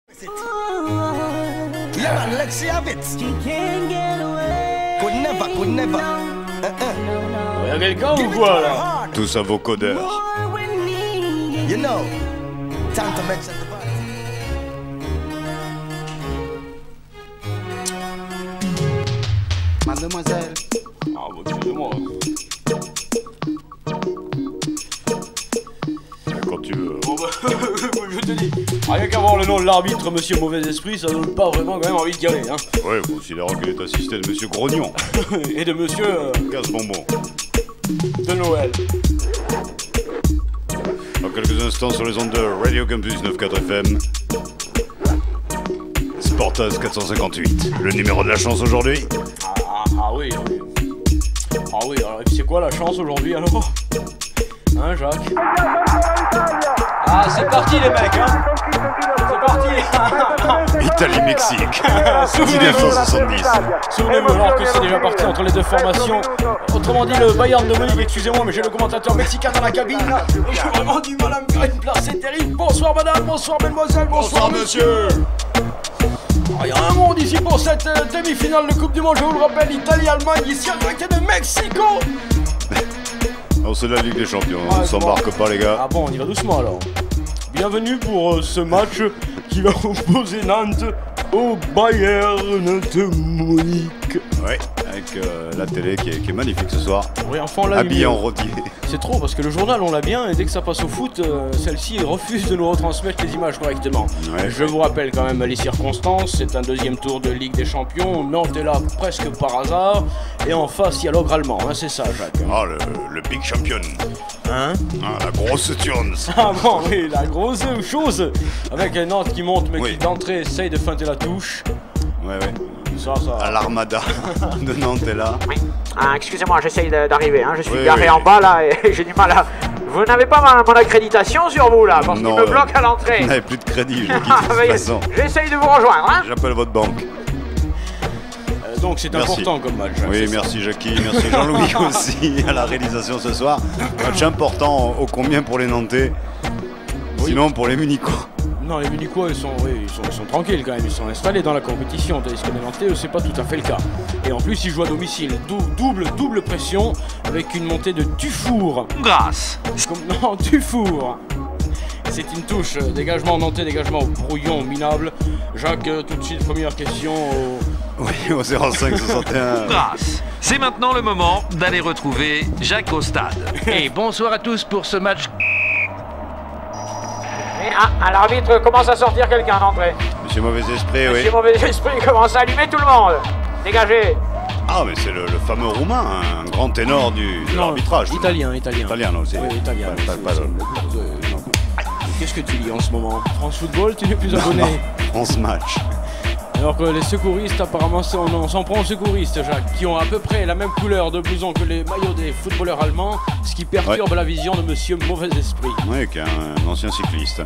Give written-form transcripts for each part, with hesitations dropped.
Yeah, Lexi have it. Could never. Y'a quelqu'un ou quoi là? Tous à vos codeurs. You know, time to mention the body. Mademoiselle. Ah bah excusez-moi. Quand tu veux. Bon bah, je te dis, rien qu'à voir le nom de l'arbitre, monsieur Mauvais Esprit, ça donne pas vraiment quand même envie d'y aller, hein. Ouais, considérant qu'il est assisté de monsieur Grognon. Et de monsieur Casse-bonbon. de Noël. Dans quelques instants sur les ondes de Radio Campus 94 FM. Sportaz 458. Le numéro de la chance aujourd'hui. Ah oui. Ah oui, alors c'est quoi la chance aujourd'hui alors? Hein, Jacques? Ah, c'est parti les mecs, hein? C'est parti! Italie-Mexique. Souvenez-vous, 1970. souvenez-vous alors que c'est déjà parti entre les deux formations. Autrement dit, le Bayern de Munich, excusez-moi, mais j'ai le commentateur mexicain dans la cabine. Et j'ai vraiment du mal à me faire une place, c'est terrible. Bonsoir madame, bonsoir mademoiselle, bonsoir monsieur. Il y a un monde ici pour cette demi-finale de Coupe du Monde, je vous le rappelle, Italie-Allemagne, ici en direct de Mexico. Non, c'est la Ligue des Champions, on ne s'embarque pas les gars. Ah bon, on y va doucement alors. Bienvenue pour ce match qui va opposer Nantes au Bayern de Munich. Ouais, avec la télé qui est magnifique ce soir. Oui, enfin on l'a Habillé eu. en rôtier. C'est trop parce que le journal on l'a bien et dès que ça passe au foot, celle-ci refuse de nous retransmettre les images correctement. Ouais. Je vous rappelle quand même les circonstances, c'est un deuxième tour de Ligue des Champions, Nantes est là presque par hasard et en face il y a l'ogre allemand, hein, c'est ça Jacques. Ah, le Big Champion. Hein? Ah, la grosse turne. Ah bon oui, la grosse chose avec Nantes qui monte mais Oui. qui d'entrée essaye de feinter la touche. Ouais. Ça. À l'armada de Nantes est là. Oui. Ah, excusez-moi, j'essaye d'arriver. Hein. Je suis Oui, garé oui. en bas là et j'ai du mal à. Vous n'avez pas mon accréditation sur vous là, parce qu'il me bloque à l'entrée. On n'avait plus de crédit, je quitte de Ah, toute bah, façon. j'essaye de vous rejoindre. Hein. J'appelle votre banque. Donc c'est Merci. important comme match. Jacques, Oui, c'est ça. merci Jackie, merci Jean-Louis aussi à la réalisation ce soir. Match important ô combien pour les Nantais, sinon pour les Munichois. Non, les Munichois, ils sont tranquilles quand même, ils sont installés dans la compétition, tandis que les Nantais, eux, c'est pas tout à fait le cas. Et en plus, ils jouent à domicile, double pression, avec une montée de Dufour. Grâce. Non, Dufour. C'est une touche, dégagement nantais, dégagement au brouillon minable. Jacques, tout de suite, première question au... Oui, au 05 61. Grâce. C'est maintenant le moment d'aller retrouver Jacques au stade. Et bonsoir à tous pour ce match. Et, ah, l'arbitre commence à sortir quelqu'un d'entrée. Monsieur Mauvais Esprit, oui. Monsieur Mauvais Esprit commence à allumer tout le monde. Dégagez. Ah, mais c'est le fameux Roumain, un grand ténor de l'arbitrage. Italien. Italien, non, c'est. Oui, italien. Pas Qu'est-ce que tu lis en ce moment? France Football, tu n'es plus abonné. Non, 11 matchs. Alors que les secouristes, apparemment, on s'en prend aux secouristes, Jacques, qui ont à peu près la même couleur de blouson que les maillots des footballeurs allemands, ce qui perturbe la vision de Monsieur Mauvais Esprit. Oui, qui est un ancien cycliste.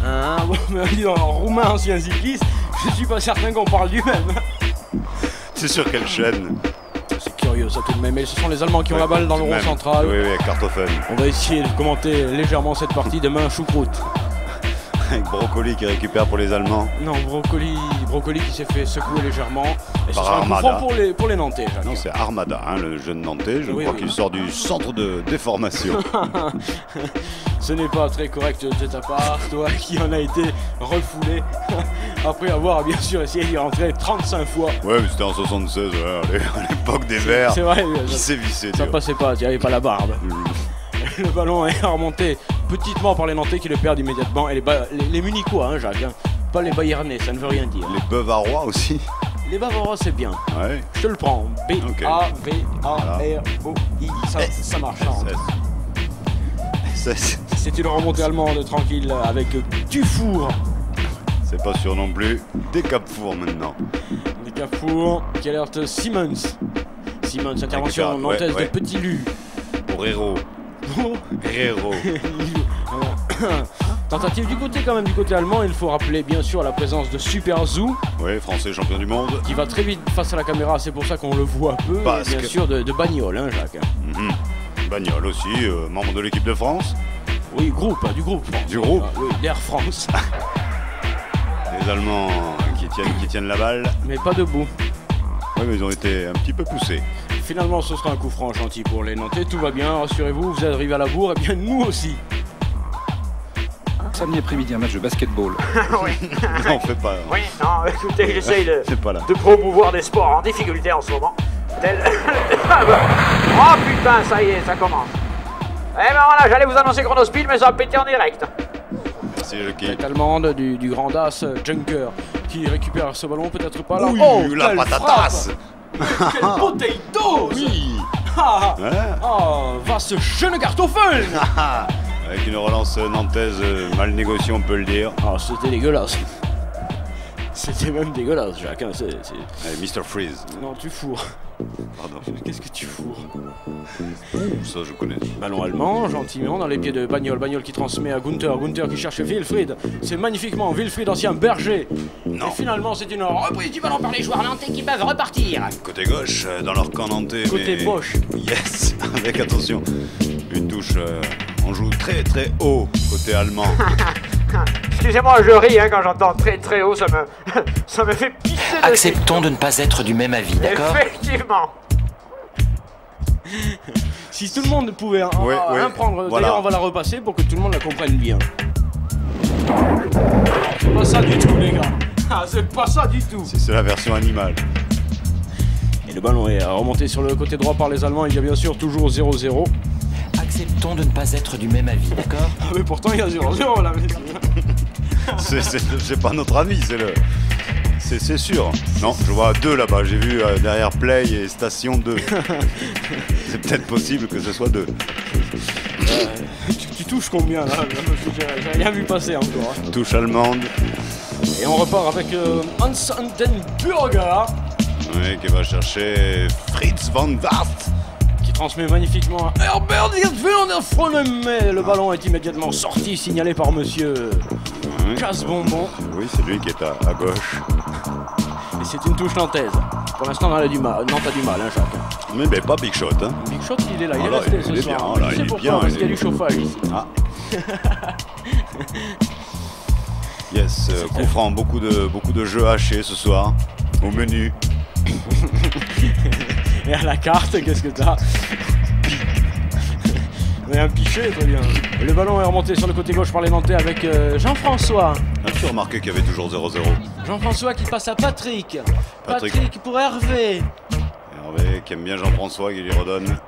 Hein, bon, mais dis donc, roumain ancien cycliste, je suis pas certain qu'on parle du même. C'est sur quelle chaîne? C'est curieux ça tout de même, mais ce sont les Allemands qui ont la balle dans le rond Même. central. Oui, avec Kartoffel. On va essayer de commenter légèrement cette partie demain, choucroute. Avec Brocoli qui récupère pour les Allemands. Non, Brocoli qui s'est fait secouer légèrement. Et ce Par sera un coup Armada. franc pour les Nantais, Jacques. Non, c'est Armada, hein, le jeune Nantais. Je Oui, crois oui. qu'il sort du centre de déformation. Ce n'est pas très correct de ta part, toi qui en a été refoulé après avoir bien sûr essayé d'y rentrer 35 fois. Ouais, mais c'était en 76, ouais, à l'époque des Verts. C'est vrai, Qui s'est vissé, ça dur. passait pas, tu avais pas la barbe. Le ballon est remonté petitement par les Nantais qui le perdent immédiatement. Et les Munichois, hein, Jacques, hein. Pas les Bayernais, ça ne veut rien dire. Les Bavarois aussi. Les Bavarois, c'est bien. Ouais. Je te le prends. B-A-V-A-R-O-I. Ça marche. C'est une remontée allemande tranquille avec Dufour. C'est pas sûr non plus. Des Capfour maintenant. Des Cafour qui alerte Simmons. Simmons, intervention nantaise de Petit Lu. Pour Héros. Héros. Tentative du côté allemand, il faut rappeler bien sûr la présence de Super Zou. Oui, français champion du monde. Qui va très vite face à la caméra, c'est pour ça qu'on le voit peu. Parce et bien que... sûr de Bagnol, hein, Jacques. Bagnol aussi, membre de l'équipe de France. Oui, du groupe France. Du groupe Oui, d'Air France. Les les Allemands qui tiennent la balle. Mais pas debout. Oui, mais ils ont été un petit peu poussés. Finalement, ce sera un coup franc gentil pour les Nantais. Tout va bien, rassurez-vous, vous arrivez à la bourre, et bien nous aussi. Samedi après-midi, un match de basketball. Oui. Non, on fait pas. Oui, non, écoutez, j'essaye C'est pas là. de promouvoir des sports en difficulté en ce moment. Oh putain, ça y est, ça commence. Eh ben voilà, j'allais vous annoncer Chronospeed, mais ça va péter en direct. Merci, Jockey. Cette allemande du grand as Junker qui récupère ce ballon, peut-être pas là. Oui, oh, la quelle patatasse. Quelle bouteille d'eau. Oui. Ah, Ouais. oh, va ce jeune Kartoffel. Avec une relance nantaise mal négociée, on peut le dire. Ah, c'était dégueulasse. C'était même dégueulasse, Jacques. Hein, Allez, Mr. Freeze. Non, tu fourres. Pardon. Qu'est-ce que tu fourres? Ça, je connais. Ballon allemand, gentiment, dans les pieds de Bagnol. Bagnol qui transmet à Gunther. Gunther qui cherche Wilfried. C'est magnifiquement Wilfried, ancien berger. Non. Et finalement, c'est une reprise du ballon par les joueurs nantais qui peuvent repartir. Côté gauche, dans leur camp nantais. Côté mais... Bosch. Yes. Avec attention. Une touche. On joue très très haut côté allemand. Excusez-moi, je ris hein, quand j'entends très haut, ça me fait pisser dessus. Acceptons de ne pas être du même avis, d'accord? Effectivement. Si tout le monde pouvait Oui, oui, prendre, voilà. d'ailleurs on va la repasser pour que tout le monde la comprenne bien. C'est pas ça du tout les gars. Ah, c'est pas ça du tout. C'est la version animale. Et le ballon est remonté sur le côté droit par les Allemands. Il y a bien sûr toujours 0-0. Acceptons de ne pas être du même avis, d'accord? Ah mais pourtant il y a 0-0 là. C'est pas notre ami, c'est sûr. Non, je vois 2 là-bas. J'ai vu derrière Play et Station 2. C'est peut-être possible que ce soit 2. Tu touches combien là? J'ai rien vu passer encore. Hein. Touche allemande. Et on repart avec Hans Andenburger Oui, qui va chercher Fritz van Warst. qui transmet magnifiquement à Herbert Fronemet. Le ballon est immédiatement sorti, signalé par monsieur Casse-Bonbon. Oui, c'est lui qui est à gauche. Et c'est une touche nantaise. Pour l'instant, Nantes a du mal, hein, Jacques. Mais pas Big Shot. Hein. Big Shot, il est là, il est là, resté il est ce bien, soir. là, Tu il sais est pourquoi? bien, Parce il qu'il y a est- du chauffage ici. Ah. Yes, coup franc, beaucoup de jeux hachés ce soir. Au menu. Et à la carte, qu'est-ce que t'as? Mais un pichet, très bien. Le ballon est remonté sur le côté gauche par les Nantais avec Jean-François. As-tu remarqué qu'il y avait toujours 0-0? Jean-François qui passe à Patrick. Patrick. Patrick pour Hervé. Hervé qui aime bien Jean-François qui lui redonne.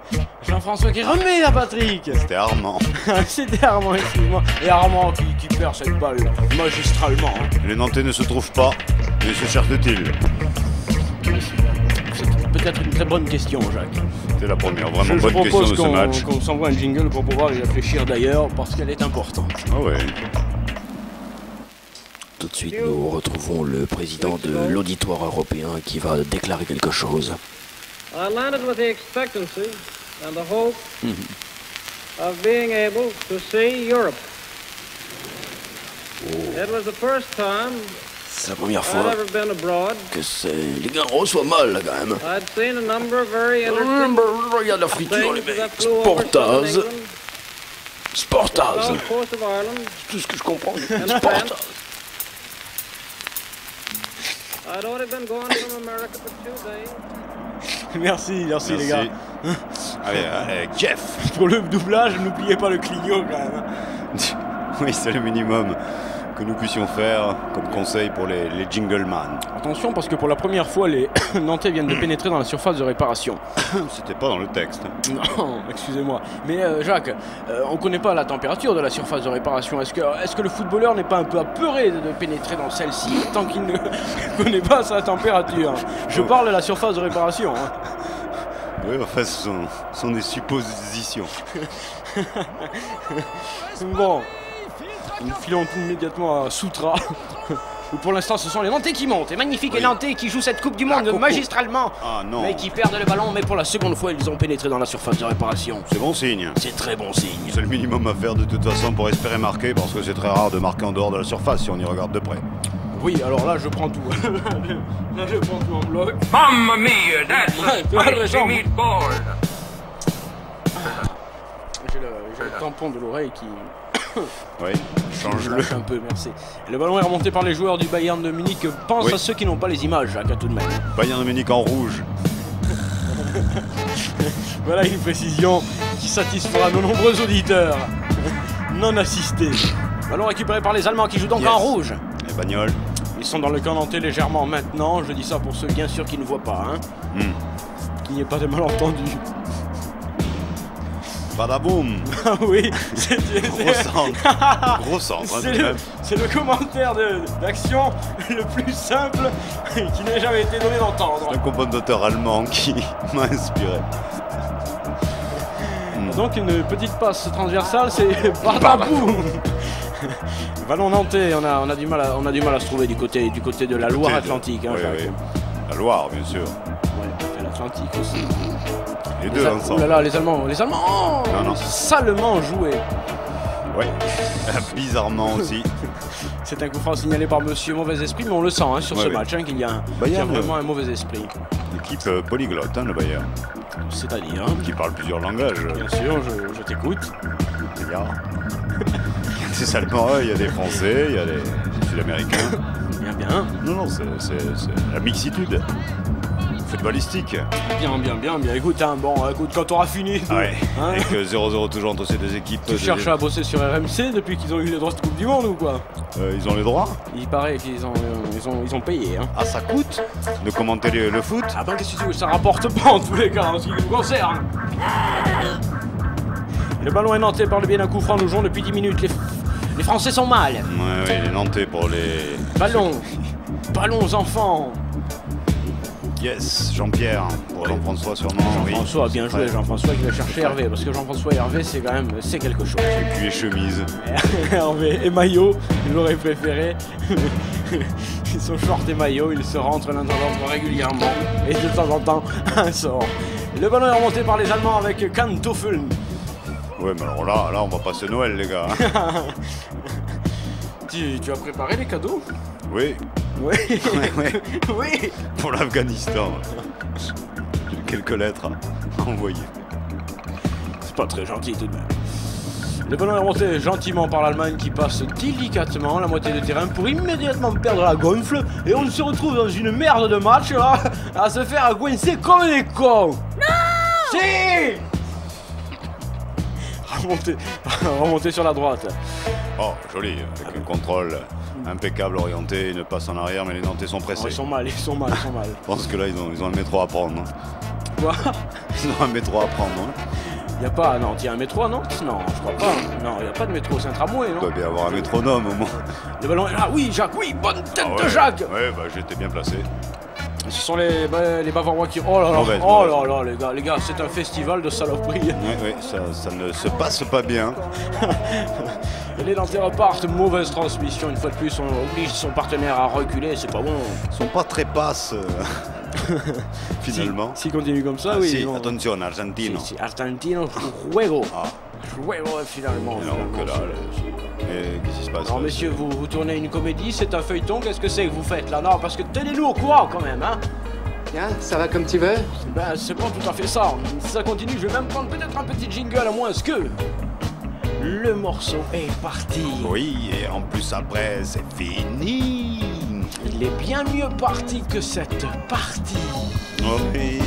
Jean-François qui remet à Patrick. C'était Armand. C'était Armand, excuse-moi. Et Armand qui perd cette balle magistralement. Hein. Les Nantais ne se trouvent pas, mais se cherchent-ils? C'est peut-être une très bonne question, Jacques. C'était la première vraiment Je bonne question propose de ce match. qu'on s'envoie un jingle pour pouvoir y réfléchir d'ailleurs, parce qu'elle est importante. Ah ouais. Tout de suite, nous retrouvons le président de l'auditoire européen qui va déclarer quelque chose. I landed with the expectancy and the hope of being able to see Europe. It was the first time C'est la première I'd fois ever been abroad. que les gars reçoivent mal, là, quand même. I'd seen a number of very interesting Regarde la friture, les things that mecs. flew over southern Sportaz. England, Sportaz. south coast of Ireland, Tout ce que je comprends. and Sportaz. France. I'd only been gone from America for 2 days. Merci les gars. Allez, Jeff. Pour le doublage, n'oubliez pas le clignot quand même. Oui, c'est le minimum que nous puissions faire comme conseil pour les jingleman. Attention parce que pour la première fois, les Nantais viennent de pénétrer dans la surface de réparation. C'était pas dans le texte. Non, excusez-moi. Mais Jacques, on connaît pas la température de la surface de réparation. Est-ce que le footballeur n'est pas un peu apeuré de pénétrer dans celle-ci tant qu'il ne connaît pas sa température? Je parle de la surface de réparation. Hein. Oui, enfin, ce sont des suppositions. Bon, nous filons immédiatement à Soutra. Où pour l'instant ce sont les Nantais qui montent. Et magnifique les Nantais qui jouent cette Coupe du Monde magistralement. Ah non. Mais qui perdent le ballon. Mais pour la seconde fois ils ont pénétré dans la surface de réparation. C'est bon signe. C'est très bon signe. C'est le minimum à faire de toute façon pour espérer marquer, parce que c'est très rare de marquer en dehors de la surface si on y regarde de près. Oui, alors là je prends tout. Là je prends tout en bloc. Mamma mia, that's a spicy meatball. J'ai le tampon de l'oreille qui Oui, change-le. Lâche un peu, merci. Le ballon est remonté par les joueurs du Bayern de Munich. Pense Oui. à ceux qui n'ont pas les images, Jacques, à tout de même. Bayern de Munich en rouge. Voilà une précision qui satisfera nos nombreux auditeurs non assistés. Ballon récupéré par les Allemands qui jouent donc en rouge. Les bagnoles. Ils sont dans le camp nantais légèrement maintenant. Je dis ça pour ceux bien sûr qui ne voient pas. Hein. Qu'il n'y ait pas de malentendu. Badaboum. Ah oui, Gros centre. Gros centre, hein, c'est le commentaire d'action le plus simple qui n'ait jamais été donné d'entendre. C'est un commentateur allemand qui m'a inspiré. Donc une petite passe transversale, c'est badaboum. Ballon nantais, on a du mal à se trouver du côté de la Loire-Atlantique. Hein, oui. La Loire, bien sûr. Ouais, l'Atlantique aussi. Les deux ensemble. Oh là là, les Allemands non. Salement joué. Ouais, bizarrement aussi. C'est un coup franc signalé par Monsieur Mauvais Esprit, mais on le sent hein, sur ce match qu'il y a vraiment un mauvais esprit. Équipe polyglotte, hein, le Bayern. C'est-à-dire qui parle plusieurs langages. Bien sûr, je t'écoute. Il y a des Allemands, il y a des Français, il y a des Sud-Américains. Bien. Non, c'est la mixitude footballistique. Bien. Écoute, écoute, quand t'auras fini. Ouais. Et que 0-0 toujours entre ces deux équipes. Tu cherches à bosser sur RMC depuis qu'ils ont eu les droits de Coupe du Monde ou quoi? Ils ont les droits. Il paraît qu'ils ont payé. Hein. Ah, ça coûte de commenter le foot? Ah ben qu'est-ce que tu veux? Ça rapporte pas en tous les cas, en ce qui nous concerne. Le ballon est nantais par le bien d'un coup franc, nous jouons depuis 10 minutes. Les Français sont mal. Ouais, les nantais pour les... Ballons enfants. Yes, Jean-Pierre, pour Jean-François sûrement. Jean-François, bien joué, Jean-François qui va chercher Hervé, parce que Jean-François et Hervé, c'est quelque chose. Cul et chemise. Hervé et maillot, il l'aurait préféré. Son short et maillot, il se rentre l'un dans l'autre régulièrement, et de temps en temps, un sort. Le ballon est remonté par les Allemands avec Kantoffeln. Ouais, mais alors là, on va passer Noël, les gars. Tu as préparé les cadeaux? Oui. Oui. Oui. Pour l'Afghanistan. Quelques lettres à envoyer. C'est pas très gentil tout de même. Le ballon est remonté gentiment par l'Allemagne qui passe délicatement la moitié de terrain pour immédiatement perdre la gonfle. Et on se retrouve dans une merde de match là, à se faire coincer comme des cons. Non! Si! Remonter sur la droite. Oh, joli, avec un contrôle impeccable, orienté, une passe en arrière, mais les Nantais sont pressés. Oh, ils sont mal. Je pense que là, ils ont un métro à prendre. Quoi? Ils ont un métro à prendre. Il a pas, non, il y a un métro à Nantes? Non, je crois pas. Non, il n'y a pas de métro, c'est un tramway, non? Il doit bien avoir un métronome au moins. Le ballon est là, oui, Jacques, oui, bonne tête de Jacques! Ouais, j'étais bien placé. Ce sont les Bavarois qui... Oh là là, les gars, c'est un festival de saloperies. Oui, ça ne se passe pas bien. Et les Nantais repartent, mauvaise transmission. Une fois de plus, on oblige son partenaire à reculer, c'est pas bon. Ils sont pas très passes, finalement. S'ils continuent comme ça, oui. Si, attention, Argentino. Si, Argentino, juego. Juego, finalement. Qu'est-ce qui se passe? Alors, messieurs, vous tournez une comédie, c'est un feuilleton, qu'est-ce que c'est que vous faites là? Non, parce que tenez-nous au courant quand même, hein. Bien, ça va comme tu veux? Ben, c'est pas tout à fait ça. Si ça continue, je vais même prendre peut-être un petit jingle à moins que... Le morceau est parti. Oui, et en plus après, c'est fini. Il est bien mieux parti que cette partie. Oui.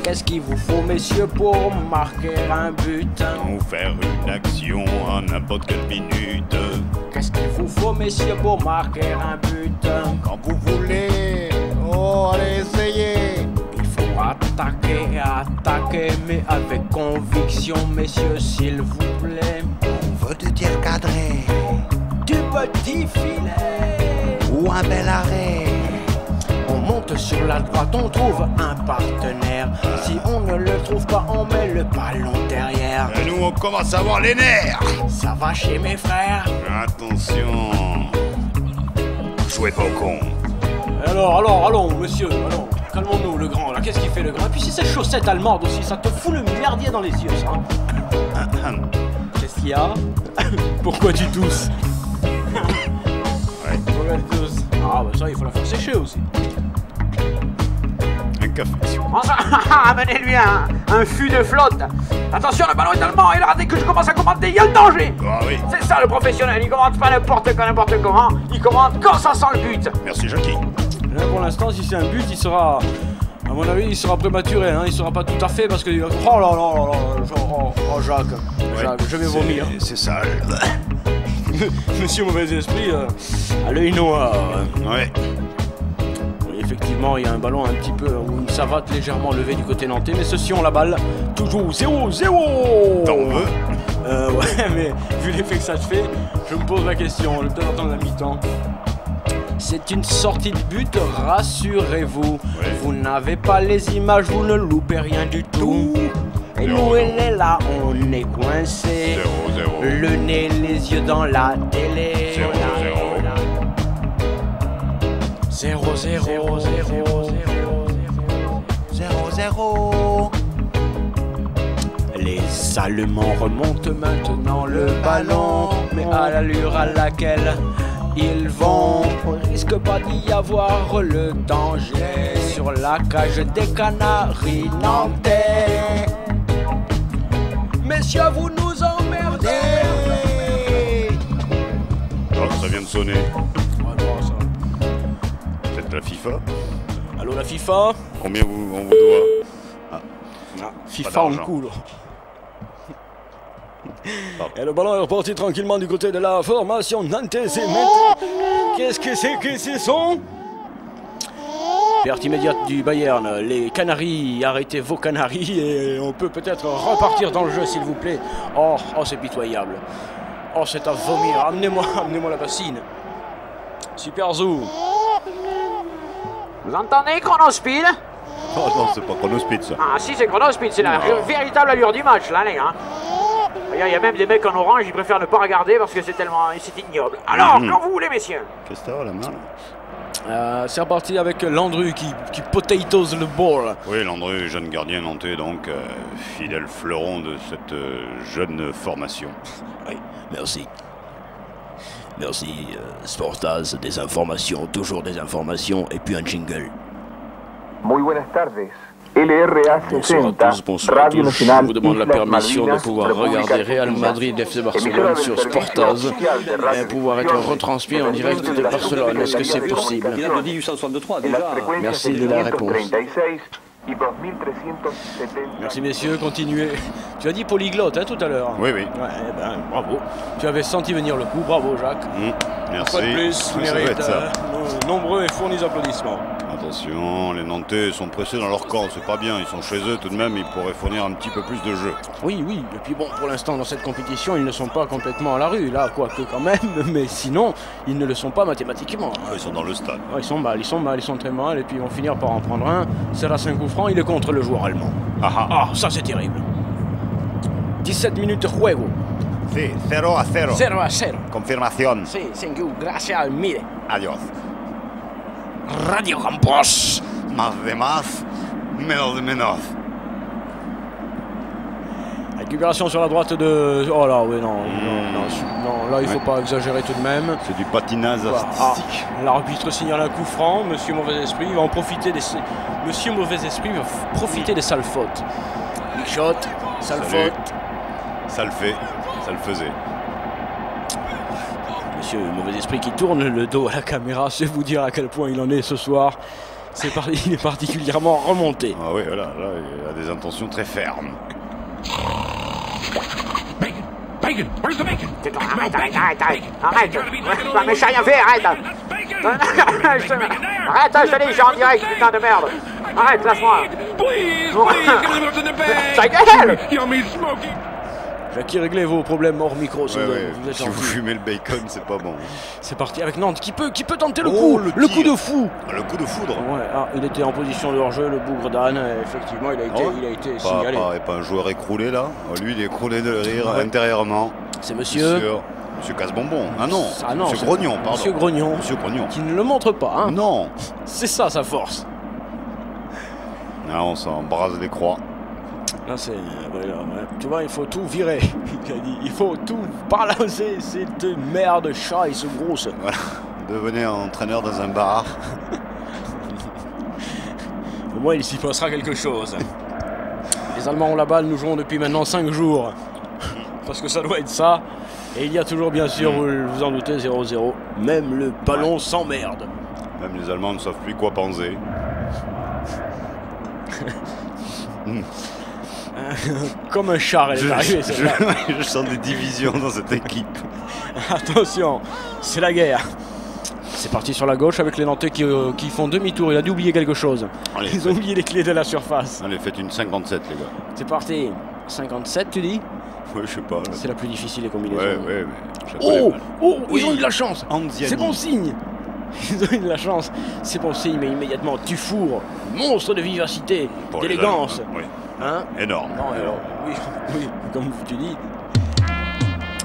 Qu'est-ce qu'il vous faut, messieurs, pour marquer un but? Ou faire une action à n'importe quelle minute. Qu'est-ce qu'il vous faut, messieurs, pour marquer un but? Quand vous voulez. Oh, allez, essayez. Il faut attaquer, mais avec conviction, messieurs, s'il vous plaît. On veut du tir cadré. Du petit filet. Ou un bel arrêt. On monte sur la droite, on trouve un partenaire. Si on ne le trouve pas, on met le ballon derrière. Et nous, on commence à avoir les nerfs. Ça va chez mes frères. Attention. Jouez pas au con. Alors, allons, monsieur, allons. Calmons-nous, le grand, là. Qu'est-ce qu'il fait, le grand? Et puis si ces chaussettes allemandes aussi, ça te fout le merdier dans les yeux, ça. Qu'est-ce qu'il y a? Pourquoi tu tousses? Ouais. Pourquoi tu tousses? Ah, bah ça, il faut la faire sécher aussi. café. Amenez-lui un fût de flotte. Attention, le ballon est allemand, et là, dès que je commence à commenter, il y a le danger. Ah oui. C'est ça le professionnel, il commente pas n'importe comment, il commente quand ça sent le but. Merci Jackie. Là, pour l'instant, si c'est un but, il sera, à mon avis, il sera prématuré. Hein. Il sera pas tout à fait parce que oh là là, Jacques, Ouais, Jacques, je vais vomir. C'est sale. Monsieur Mauvais Esprit a l'œil noir. Ouais. Oui, effectivement, il y a un ballon un petit peu ou une savate légèrement levée du côté nantais, mais ceux-ci ont la balle. Toujours 0-0. T'en veux? Ouais, mais vu l'effet que ça te fait, je me pose la question. Je vais peut-être attendre la mi-temps. C'est une sortie de but, rassurez-vous. Ouais. Vous n'avez pas les images, vous ne loupez rien du tout. Et nous, elle est là, on est coincé. 0-0. Le nez, les yeux dans la télé. 0-0. 0-0. Les Allemands remontent maintenant le ballon, mais à l'allure à laquelle ils vont, on risque pas d'y avoir le danger sur la cage des Canaries nantais. Messieurs, vous nous emmerdez. Oh, ça vient de sonner. Peut-être la FIFA. Allô la FIFA? Combien on vous doit? FIFA en coule. Et le ballon est reparti tranquillement du côté de la formation nantaise. Qu'est-ce que c'est que ces sons? Perte immédiate du Bayern. Les Canaries, arrêtez vos Canaries et on peut peut-être repartir dans le jeu s'il vous plaît. Oh c'est pitoyable. Oh c'est à vomir. Amenez-moi la bassine. Super Zou. Vous entendez Chronospeed? Oh non, c'est pas Chronospeed ça. Ah si, c'est Chronospeed, c'est la véritable allure du match là les gars. Il y a même des mecs en orange, ils préfèrent ne pas regarder parce que c'est ignoble. Alors, quand vous voulez messieurs. Qu'est-ce que t'as la main là? C'est reparti avec Landru qui potatoes le ball. Oui, Landru, jeune gardien nantais, donc fidèle fleuron de cette jeune formation. Oui, merci. Merci, Sportaz, des informations, toujours des informations, et puis un jingle. Muy buenas tardes. LRA 60, Radio Nacional, je vous demande la Islas permission Malvinas, de pouvoir regarder Real Madrid FC Barcelone sur Sportaz et pouvoir être retransmis en direct de Barcelone. Est-ce que c'est possible? Il date de 1863 déjà. Merci de la réponse. Merci messieurs, continuez. Tu as dit polyglotte hein, tout à l'heure. Oui, oui. Ouais, ben, bravo. Tu avais senti venir le coup, bravo Jacques. Merci. Une fois de plus, Oui, ça doit mérite être ça. nombreux et fournis applaudissements. Attention, les Nantais sont pressés dans leur camp, c'est pas bien, ils sont chez eux tout de même, ils pourraient fournir un petit peu plus de jeu. Oui, et puis bon, pour l'instant dans cette compétition, ils ne sont pas complètement à la rue, là, quoique quand même, mais sinon, ils ne le sont pas mathématiquement. Ils sont dans le stade. Ils sont mal, ils sont très mal, et puis ils vont finir par en prendre un. C'est là 5 coups francs, il est contre le joueur allemand. Ça c'est terrible. 17 minutes de juego. Sí, 0-0. 0-0. Confirmación. Sí, thank you, gracias, mire. Adiós. Radio Campos. Más de más, menos de menos. Récupération sur la droite de... Oh là, oui, non, là il faut pas exagérer tout de même. C'est du patinage artistique. L'arbitre signale un coup franc, Monsieur Mauvais Esprit va en profiter des... Monsieur Mauvais Esprit va profiter des sales fautes. Big shot, sale faute. Ça le fait, ça le faisait. Monsieur Mauvais Esprit qui tourne le dos à la caméra, c'est vous dire à quel point il en est ce soir. Il est particulièrement remonté. Ah oui, voilà, là il a des intentions très fermes. Bacon, where's the bacon? Tais-toi, arrête. Mais j'ai rien fait, arrête. Arrête, je te dis, je suis en direct, putain de merde. Arrête, lâche-moi. Ta gueule. Jackie, réglez vos problèmes hors micro. Si vous fumez le bacon, c'est pas bon. C'est parti avec Nantes qui peut tenter le coup. Le coup de fou. Le coup de foudre. Ouais, il était en position de hors-jeu, le bougre d'âne. Effectivement, il a été signalé. Pas un joueur écroulé là. Lui, il est écroulé de rire intérieurement. C'est monsieur Casse-Bonbon. Ah non, monsieur Grognon, pardon. Monsieur Grognon. Qui ne le montre pas. Hein. Non. C'est ça sa force. Là, on s'embrase les croix. Là, c'est... Tu vois, il faut tout virer. Il faut tout balancer cette merde chat et ce grosse. Voilà. Devenez entraîneur dans un bar. Au moins, il s'y passera quelque chose. Les Allemands ont la balle, nous jouons depuis maintenant 5 jours. Parce que ça doit être ça. Et il y a toujours, bien sûr, vous vous en doutez, 0-0. Même le ballon s'emmerde. Même les Allemands ne savent plus quoi penser. Comme un char, elle est arrivée. Je sens des divisions dans cette équipe. Attention, c'est la guerre. C'est parti sur la gauche avec les Nantais qui font demi-tour. Il a dû oublier quelque chose. Allez, ils ont oublié les clés de la surface. Allez, faites une 57, les gars. C'est parti. 57, tu dis? Ouais, je sais pas. C'est la plus difficile, les combinaisons. Ouais, mais... ils ont eu de la chance. C'est bon signe. Ils ont eu de la chance. C'est bon signe, mais immédiatement, Dufour, monstre de vivacité, d'élégance. Oui. Hein? Énorme. Non, alors, oui, comme tu dis.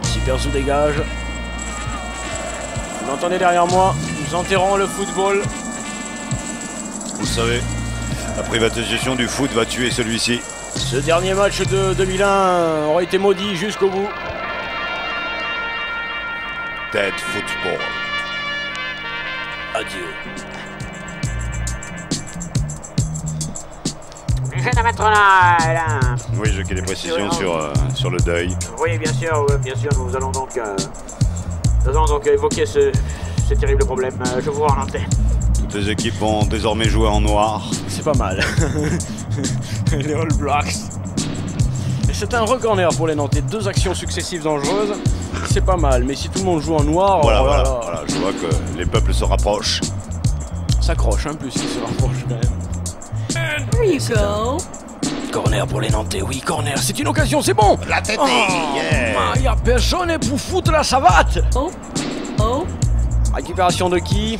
Super sous-dégage. Vous l'entendez derrière moi, nous enterrons le football. Vous savez, la privatisation du foot va tuer celui-ci. Ce dernier match de 2001 aura été maudit jusqu'au bout. Dead football. Adieu. Obligé de mettre là. Oui, je veux des précisions sur le deuil. Oui, bien sûr, nous allons donc évoquer ce terrible problème. Je vous ralentais. Toutes les équipes vont désormais jouer en noir. C'est pas mal. Les All Blacks. Et c'est un re-corner pour les Nantais. 2 actions successives dangereuses. C'est pas mal, mais si tout le monde joue en noir... Voilà, je vois que les peuples se rapprochent. S'accrochent, plus ils se rapprochent quand même. There you go. Corner pour les Nantais, oui, corner, c'est une occasion, c'est bon. La tête, il y a personne pour foutre la savate. Récupération de qui?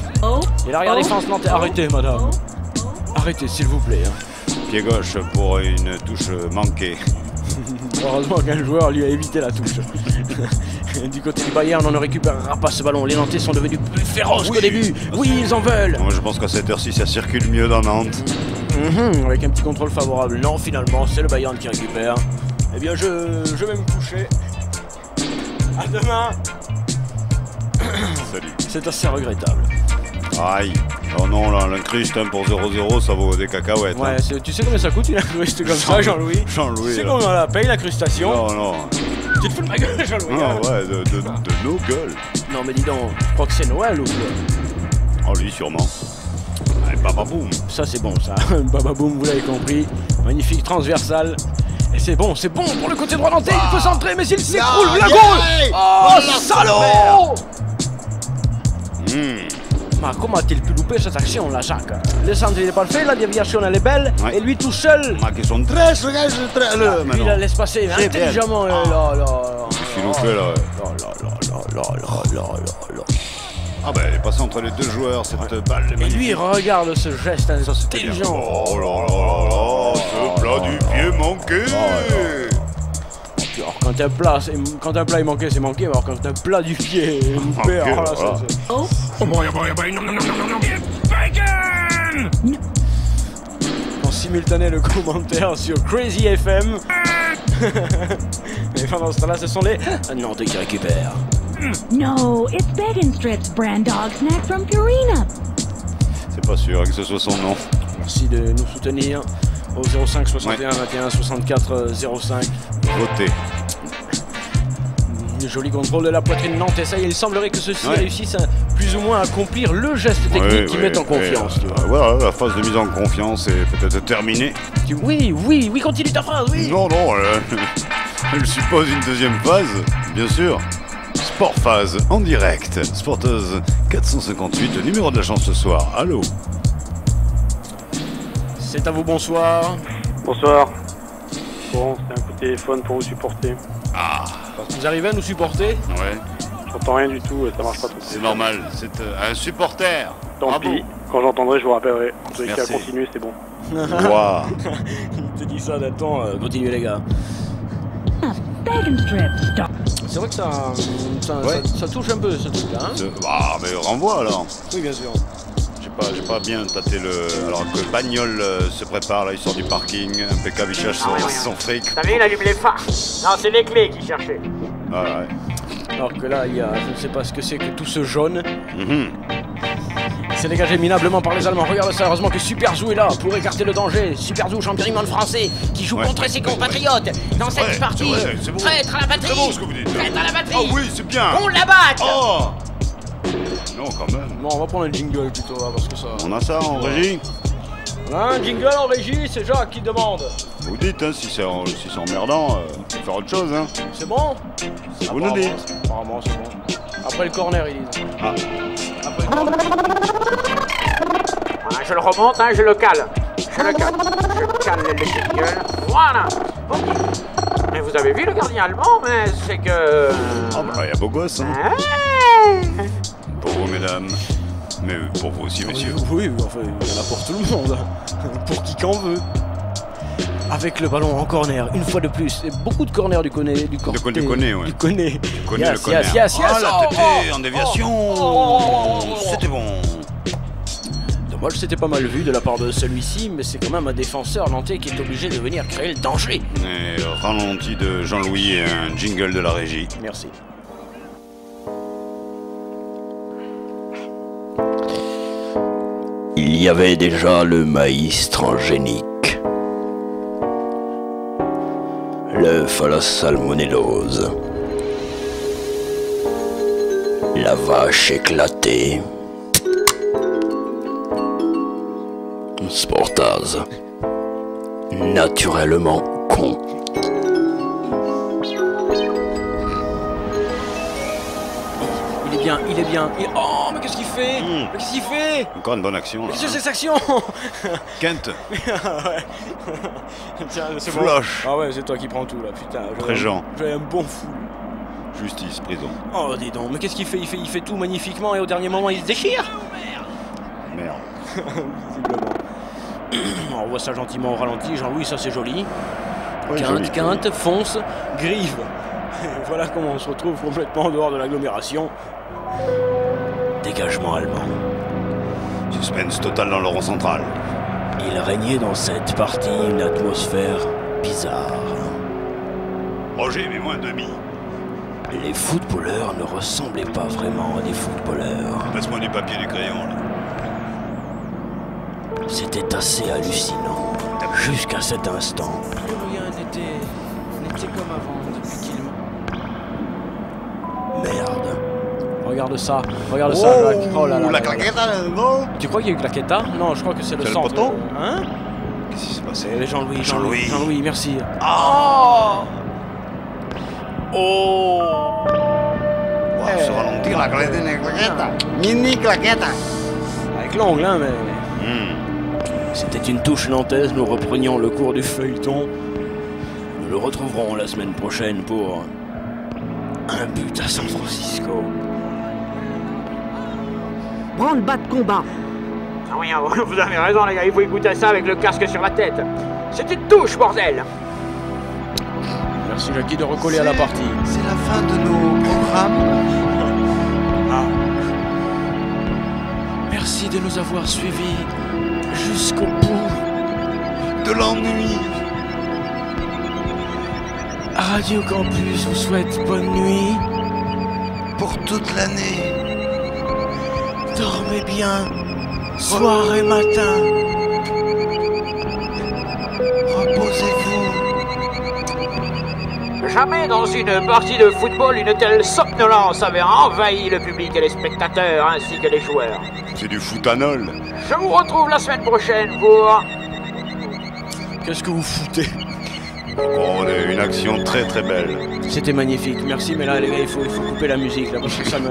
Et l'arrière-défense nantais. Arrêtez, madame. Arrêtez, s'il vous plaît. Pied gauche pour une touche manquée. Heureusement qu'un joueur lui a évité la touche. Du côté du Bayern, on ne récupérera pas ce ballon. Les Nantais sont devenus plus féroces qu'au début. Oui, ils en veulent. Moi, je pense qu'à cette heure-ci, ça circule mieux dans Nantes. Avec un petit contrôle favorable. Non, finalement, c'est le Bayern qui récupère. Eh bien, je vais me coucher. À demain. Salut. C'est assez regrettable. Aïe. Oh non, là, l'incruste pour 0-0, ça vaut des cacahuètes. Ouais, tu sais combien ça coûte une incruste comme ça, Jean-Louis? Jean-Louis. C'est combien on la paye, l'incrustation? Non. Tu te fous de ma gueule, Jean-Louis? Non, ouais, de nos gueules. Non, mais dis donc, je crois que c'est Noël ou quoi? Oh, lui, sûrement. Allez, bababoum. Ça, c'est bon, ça. Bababoum, vous l'avez compris. Magnifique transversal. Et c'est bon pour le côté droit nantais. Il peut centrer, mais s'il s'écroule, la goal! Oh, salaud! Ma comment a-t-il pu louper cette action là, Jacques? Le centre il est parfait, la déviation elle est belle, et lui tout seul. Qui sont très, il la laisse passer, mais intelligemment. Il s'est loupé là. Ah ben elle est passée entre les deux joueurs cette balle. Et lui regarde ce geste intelligent. Oh là, ce plat du pied manqué. Alors quand un plat est manqué, c'est manqué, alors quand un plat du pied est loupé, alors là c'est... En simultané le commentaire sur Crazy FM. Et pendant ce temps-là, ce sont les Nantais qui récupèrent. No, it's Bacon Strips, brand dog snack from Purina. C'est pas sûr que ce soit son nom. Merci de nous soutenir au 05 61 21 64 05. Votez. Joli contrôle de la poitrine nantaise. Ça y est, il semblerait que ceux-ci réussissent plus ou moins à accomplir le geste technique qui met en confiance. Voilà, la phase de mise en confiance est peut-être terminée. Oui, continue ta phrase, oui. Non, elle suppose une deuxième phase, bien sûr. Sport phase en direct. Sporteuse 458, le numéro de la chance ce soir. Allô. C'est à vous, bonsoir. Bonsoir. Bon, c'est un coup de téléphone pour vous supporter. Ah. Vous arrivez à nous supporter? Ouais. J'entends rien du tout, ça marche pas trop. C'est normal, c'est un supporter. Tant pis, quand j'entendrai, je vous rappellerai. En tous les cas, continuez, c'est bon. Wow. Il te dit ça d'un ton, continuez les gars. C'est vrai que ça touche un peu ce truc-là. Hein, ah, mais renvoie alors. Oui, bien sûr. J'ai pas bien tâté le... Alors que Bagnol se prépare, là il sort du parking, impeccable, il cherche son fric. T'as vu, il allume les phares. Non, c'est les clés qu'il cherchait. Ah ouais. Alors que là, il y a, je ne sais pas ce que c'est que tout ce jaune. C'est dégagé minablement par les Allemands. Regarde ça, heureusement que Superzou est là pour écarter le danger. Superzou, champion du monde français, qui joue contre ses compatriotes dans cette partie. Bon. Traître à la patrie. C'est bon ce que vous dites. Traître à la patrie. Oh oui, c'est bien. On la batte. Oh non, quand même. Non, on va prendre un jingle plutôt, là, parce que ça... On a ça en régie? On a un jingle en régie, c'est Jacques qui demande. Vous dites, hein, si c'est emmerdant, faut faire autre chose, hein. C'est bon? Vous nous dites. Apparemment, c'est bon. Après le corner, ils disent. Ah. Après le corner. Voilà, je le remonte, hein, je le cale. Je le cale. Je cale le jingle. Voilà. Ok. Mais vous avez vu le gardien allemand, mais c'est que... Ah bah, il y a beau gosse, hein. Pour vous, mesdames. Mais pour vous aussi, messieurs. Oui, enfin, il y en a pour tout le monde. Pour qui qu'en veut. Avec le ballon en corner, une fois de plus. Et beaucoup de corners du Koné. Du Koné, ouais. Du Koné. Du Koné, le corner. Yes, ah, la tétée en déviation. C'était bon. Dommage, c'était pas mal vu de la part de celui-ci, mais c'est quand même un défenseur nantais qui est obligé de venir créer le danger. Et ralenti de Jean-Louis et un jingle de la régie. Merci. Il y avait déjà le maïs transgénique, l'œuf à la salmonellose, la vache éclatée, Sportaz, naturellement con. Il est bien. Oh, mais qu'est-ce qu'il fait? Mais qu'est-ce qu'il fait? Encore une bonne action. Qu'est-ce que c'est cette action? Kent. Ouais. Tiens, c'est Flush. bon. Ah ouais, c'est toi qui prends tout là, putain. Préjean. J'avais un bon fou. Justice, prison. Oh, dis donc, mais qu'est-ce qu'il fait? Il fait tout magnifiquement et au dernier moment il se déchire. Merde. Visiblement. On voit ça gentiment au ralenti. Jean-Louis, ça c'est joli. Ouais, Quinte, fonce, grive. Et voilà comment on se retrouve complètement en dehors de l'agglomération. Dégagement allemand. Suspense total dans le rond central. Il régnait dans cette partie une atmosphère bizarre. Roger, mais moins demi. Les footballeurs ne ressemblaient pas vraiment à des footballeurs. Passe-moi du papier du crayon, là. C'était assez hallucinant, jusqu'à cet instant. Rien n'était comme avant depuis qu'il... Merde. Regarde ça, Jacques. Oh là là. La claquette, non? Tu crois qu'il y a eu claquetta? Non, je crois que c'est le centre. poteau? Hein? Qu'est-ce qui s'est passé? Jean-Louis, merci. Oh! Wow, se ralentit la claquette. Mini claquette. Avec l'ongle, hein, mais... C'était une touche nantaise, nous reprenions le cours du feuilleton. Nous le retrouverons la semaine prochaine pour un but à San Francisco. Branle-bas de combat. Ah oui, vous avez raison les gars, il faut écouter ça avec le casque sur la tête. C'est une touche, bordel. Merci Jackie de recoller à la partie. C'est la fin de nos programmes. Ah. Merci de nous avoir suivis jusqu'au bout de l'ennui. Radio Campus vous souhaite bonne nuit. Pour toute l'année. Dormez bien, soir et matin. Reposez-vous. Jamais dans une partie de football, une telle somnolence avait envahi le public et les spectateurs ainsi que les joueurs. C'est du foutanol. Je vous retrouve la semaine prochaine pour... Qu'est-ce que vous foutez? Encore une action très très belle. C'était magnifique, merci, mais là les gars, il faut couper la musique là, parce que ça me...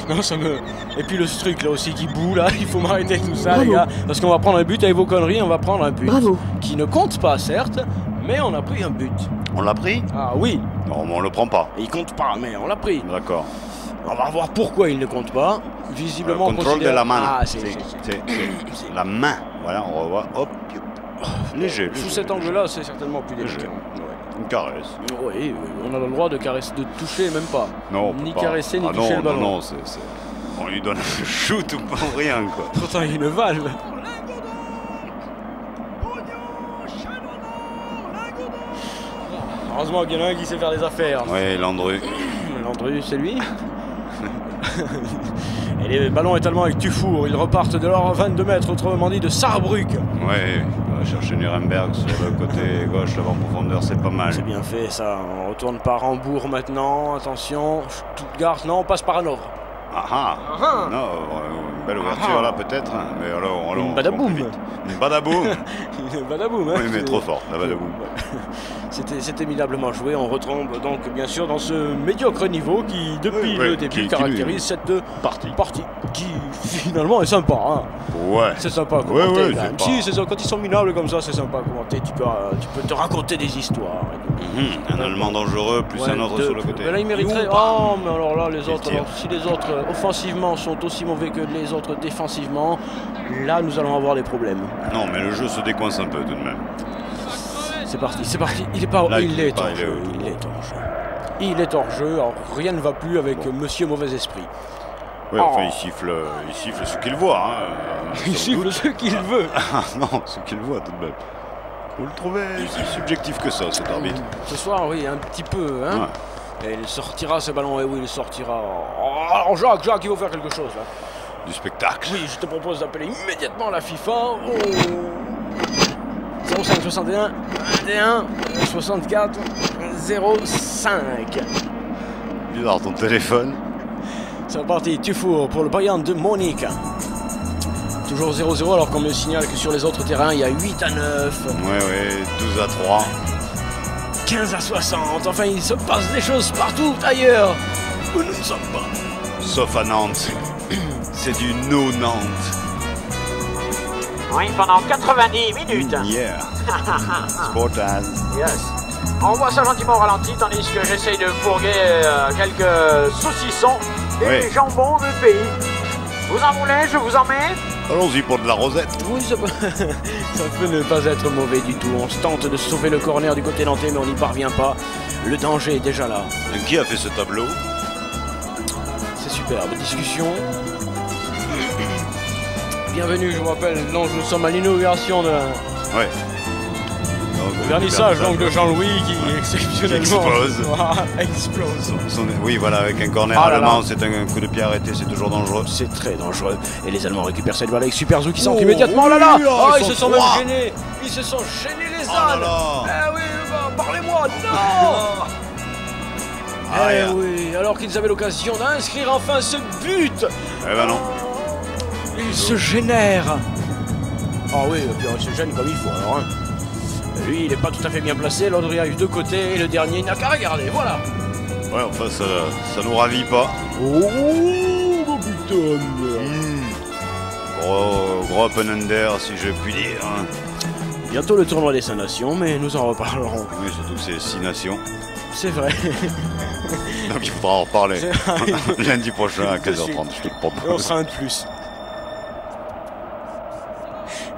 Non, ça me... Et puis le truc là aussi qui boue là, il faut m'arrêter tout ça. Bravo. Les gars, parce qu'on va prendre un but avec vos conneries, on va prendre un but. Bravo. Qui ne compte pas certes, mais on a pris un but. On l'a pris? Ah oui. Non, mais on le prend pas. Il compte pas, mais on l'a pris. D'accord. On va voir pourquoi il ne compte pas. Visiblement, contrôle de la main. Ah, c'est la main. Voilà, on revoit. Hop. Léger. Sous cet angle-là, c'est certainement plus délicat. Ouais. Une caresse. Oui, on a le droit de caresser, de toucher, même pas. Non, ni pas. Caresser, ni toucher le ballon. Non, on lui donne un shoot ou pas rien, quoi. Pourtant, il y a une valve. Heureusement qu'il y en a un qui sait faire des affaires. Oui, Landru. Landru, c'est lui. Et les ballons également avec Dufour. Ils repartent de leur 22 mètres, autrement dit de Saarbrück. Ouais, on va chercher Nuremberg sur le côté gauche, là en profondeur, c'est pas mal. C'est bien fait ça. On retourne par Hambourg maintenant. Attention, Stuttgart, non, on passe par Hanovre. Non, une belle ouverture là peut-être, mais alors Badaboum. Une badaboum. Une badaboum, hein. Oui, mais trop fort, la badaboum. C'était émitablement joué. On retombe donc bien sûr dans ce médiocre niveau qui, depuis le début, caractérise cette partie qui finalement est sympa. Hein. Ouais. C'est sympa à commenter. Si, c'est ça. Quand ils sont minables comme ça, c'est sympa à commenter. Tu peux te raconter des histoires. Un Allemand dangereux, plus un autre sur le côté. Mais là, il mériterait. Oh, mais alors là, les autres. Alors, si les autres offensivement sont aussi mauvais que les autres défensivement, là, nous allons avoir des problèmes. Non, mais le jeu se décoince un peu tout de même. C'est parti, c'est parti. Il est hors jeu. Il est hors jeu. Alors rien ne va plus avec Monsieur Mauvais Esprit. Oui, enfin il siffle ce qu'il voit. Hein, il siffle ce qu'il veut. Non, ce qu'il voit tout de même. Vous le trouvez si subjectif que ça, cet arbitre? Ce soir, oui, un petit peu. Hein. Ouais. Et il sortira ce ballon. Et oui, il sortira. Oh, alors Jacques, il faut faire quelque chose là. Du spectacle. Oui, je te propose d'appeler immédiatement la FIFA. 05 61 21 64 05. Bizarre ton téléphone. C'est reparti, Dufour pour le Bayern de Munich. Toujours 0-0 alors qu'on me signale que sur les autres terrains il y a 8 à 9. Ouais, 12 à 3. 15 à 60. Enfin il se passe des choses partout ailleurs où nous ne sommes pas. Sauf à Nantes. C'est du no-Nantes. Oui, pendant 90 minutes. Yeah. Sportaz. Yes. On voit ça gentiment au ralenti, tandis que j'essaye de fourguer quelques saucissons et jambons de pays. Vous en voulez? Je vous en mets? Allons-y pour de la rosette. Oui, ça peut ne pas être mauvais du tout. On se tente de sauver le corner du côté nantais, mais on n'y parvient pas. Le danger est déjà là. Et qui a fait ce tableau? C'est superbe. Discussion. Bienvenue, je vous rappelle, donc nous sommes à l'inauguration de Ouais. Le vernissage donc de Jean-Louis qui exceptionnellement explose. Oui, voilà, avec un corner allemand, c'est un coup de pied arrêté, c'est toujours dangereux. C'est très dangereux. Et les Allemands récupèrent cette balle avec Superzou qui s'entre immédiatement. Oh là là, ils se sont même gênés. Ils se sont gênés les ânes. Eh oui, parlez-moi, non. Eh oui, alors qu'ils avaient l'occasion d'inscrire enfin ce but. Eh ben non. Ils se génèrent. Ah oui, et puis on se gêne comme il faut alors. Hein. Lui, il n'est pas tout à fait bien placé, l'autre il arrive de côté et le dernier n'a qu'à regarder, voilà. Ouais, enfin ça nous ravit pas. Oh putain. Gros open under si je puis dire. Hein. Bientôt le tournoi des 5 nations, mais nous en reparlerons. Oui, surtout que c'est 6 nations. C'est vrai. Donc il faudra en reparler lundi prochain à 15h30, je te le propose. On sera un de plus.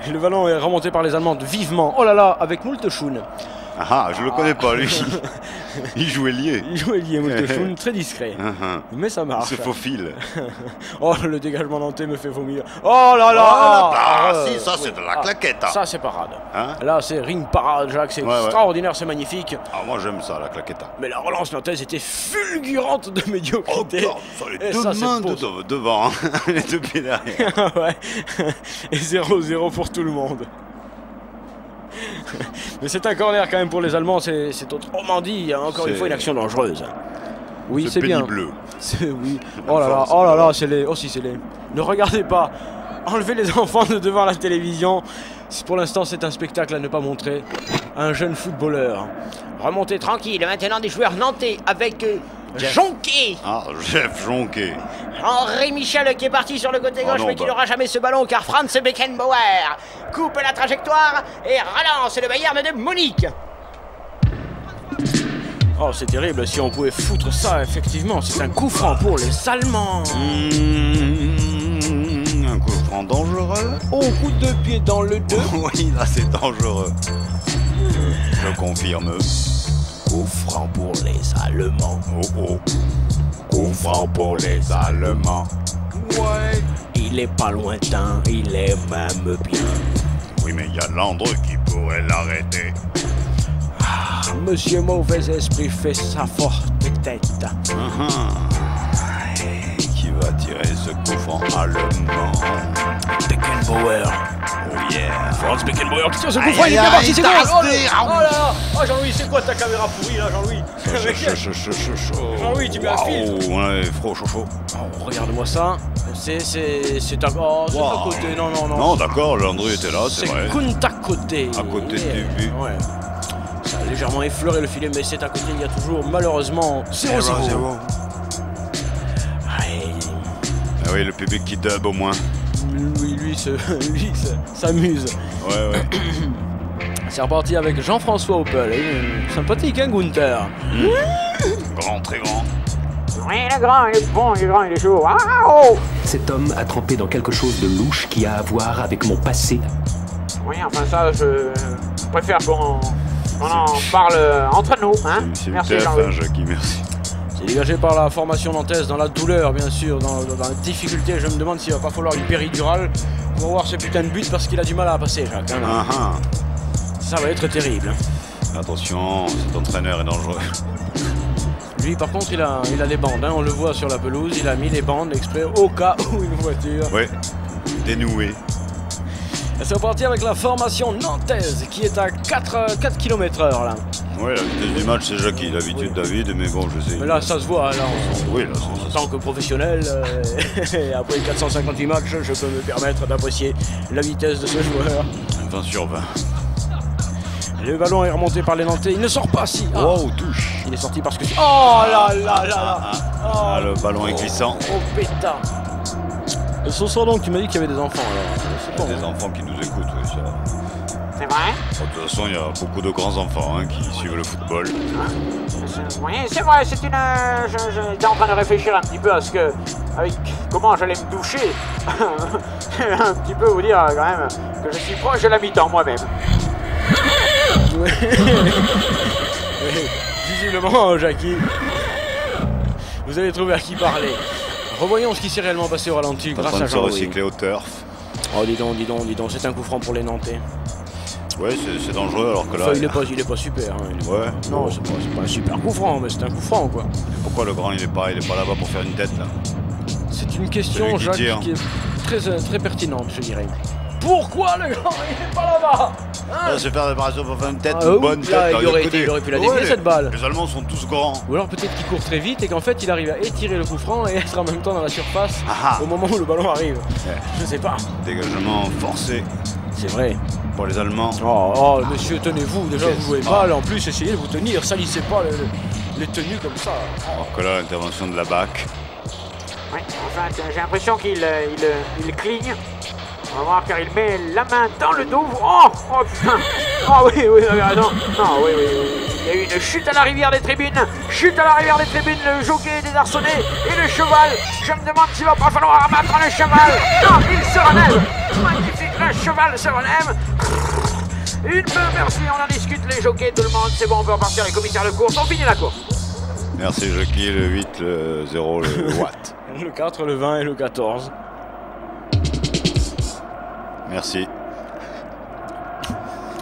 Et le ballon est remonté par les Allemands vivement. Oh là là, avec Multeschun. Ah, je le connais pas lui. Il jouait lié. Il jouait lié, Multeschun, très discret. Mais ça marche. Ce faux fil. Oh, le dégagement nantais me fait vomir. Oh là là. Si, ça c'est de la claquette. Ça c'est parade. Hein? Là c'est ring parade, Jacques, c'est extraordinaire, c'est magnifique. Ah, moi j'aime ça, la claquette. Mais la relance nantaise était fulgurante de médiocrité. Oh, les deux mains devant, les deux pieds derrière. Ouais. Et 0-0 pour tout le monde. Mais c'est un corner quand même pour les Allemands, c'est autrement dit, encore une fois une action dangereuse. Oui, c'est bien. Bleu. Oui. Oh là là, c'est les. Oh si, c'est les. Ne regardez pas. Enlevez les enfants de devant la télévision. Pour l'instant, c'est un spectacle à ne pas montrer. Un jeune footballeur. Remontez tranquille, maintenant des joueurs nantais avec Jonquet. Ah, Jeff Jonquet. Henri Michel qui est parti sur le côté gauche, mais qui n'aura jamais ce ballon car Franz Beckenbauer coupe la trajectoire et relance le Bayern de Munich. Oh, c'est terrible, si on pouvait foutre ça, effectivement, c'est un coup franc pour les Allemands. Un coup franc dangereux. Oh, coup de pied dans le dos. Oui, là c'est dangereux. Je confirme. Coup franc pour les Allemands. Oh. Coup franc pour les Allemands. Ouais. Il est pas lointain, il est même bien. Oui, mais il y a Landreux qui pourrait l'arrêter. Monsieur Mauvais Esprit fait sa forte tête. Qui va tirer coup franc allemand. Beckenbauer. Oh yeah. Franz Beckenbauer qui tire ce coup franc, il est bien parti, c'est bon. Oh là là. Oh Jean-Louis, c'est quoi ta caméra pourrie là, Jean-Louis? Jean-Louis, tu mets un filtre. Ouais, chaud. Oh, regarde-moi ça. C'est à côté. Non. Non, d'accord, Landry était là, c'est vrai. C'est à côté. À côté du but. Ouais. Ça a légèrement effleuré le filet, mais c'est à côté. Il y a toujours malheureusement 0-0. Ah oui, le public qui dub au moins. Lui s'amuse. Ouais. C'est reparti avec Jean-François Opel. Sympathique, hein, Gunther. Grand, très grand. Oui, il est grand, il est bon, il est grand, il est chaud. Oh. Cet homme a trempé dans quelque chose de louche qui a à voir avec mon passé. Oui, enfin ça, je préfère qu'on en parle entre nous. Hein. Merci Jean-Louis. Jackie, merci. C'est dégagé par la formation nantaise dans la douleur, bien sûr, dans la difficulté. Je me demande s'il va pas falloir une péridurale pour voir ce putain de but parce qu'il a du mal à passer, Jacques. Hein. Ça va être terrible. Attention, cet entraîneur est dangereux. Lui, par contre, il a des bandes. Hein. On le voit sur la pelouse. Il a mis les bandes exprès au cas où une voiture. Oui, dénoué. C'est reparti avec la formation nantaise qui est à 4 km/h là. Oui, la vitesse du match, c'est Jackie, l'habitude David, mais bon, je sais. Mais là, ça se voit. Là, en tant que professionnel, après 458 matchs, je peux me permettre d'apprécier la vitesse de ce joueur. 20 sur 20. Le ballon est remonté par les Nantais. Il ne sort pas si. Wow, touche. Il est sorti parce que. Oh là là. Ah, le ballon est glissant. Oh pétard. Ce soir donc, tu m'as dit qu'il y avait des enfants alors. Il y a des enfants qui nous écoutent, oui, ça va. C'est vrai? De toute façon, il y a beaucoup de grands enfants qui suivent le football. Oui, c'est vrai, c'est une. J'étais en train de réfléchir un petit peu à ce que. Avec comment j'allais me doucher. Un petit peu vous dire quand même que je suis proche de la mi-temps moi-même. Visiblement, Jackie, vous avez trouvé à qui parler. Revoyons ce qui s'est réellement passé au ralenti grâce à Jean-Louis. Recycler au turf. Oh, dis donc, c'est un coup franc pour les Nantais. Ouais, c'est dangereux alors que là. Enfin, il est pas super. Hein, ouais. Non, c'est pas un super coup franc, mais c'est un coup franc quoi. Pourquoi le grand il est pas là-bas pour faire une tête là? C'est une question, Jacques, qui est très pertinente, je dirais. Pourquoi le grand il est pas là-bas? Là, se faire l'opération pour faire une tête, une bonne tête. Là, il aurait pu la dévier cette balle. Les Allemands sont tous grands. Ou alors peut-être qu'il court très vite et qu'en fait il arrive à étirer le coup franc et être en même temps dans la surface au moment où le ballon arrive. Ouais. Je sais pas. Dégagement forcé. C'est vrai. Pour les Allemands. Oh monsieur, tenez-vous. Déjà vous jouez mal. En plus, essayez de vous tenir. Salissez pas les tenues comme ça. Alors que là, l'intervention de la BAC. Oui, enfin, j'ai l'impression qu'il cligne. On va voir car il met la main dans le dos. Oh putain. Oh oui, non, oui. Il y a eu une chute à la rivière des tribunes. Le jockey est désarçonné. Et le cheval. Je me demande s'il va pas falloir abattre le cheval. Non, il se relève. Magnifique, le cheval se relève. Une peu, merci, on en discute les jockeys, tout le monde. C'est bon, on peut repartir les commissaires de course. On finit la course. Merci Jackie, le 8, le 0, le watt. Le 4, le 20 et le 14. Merci.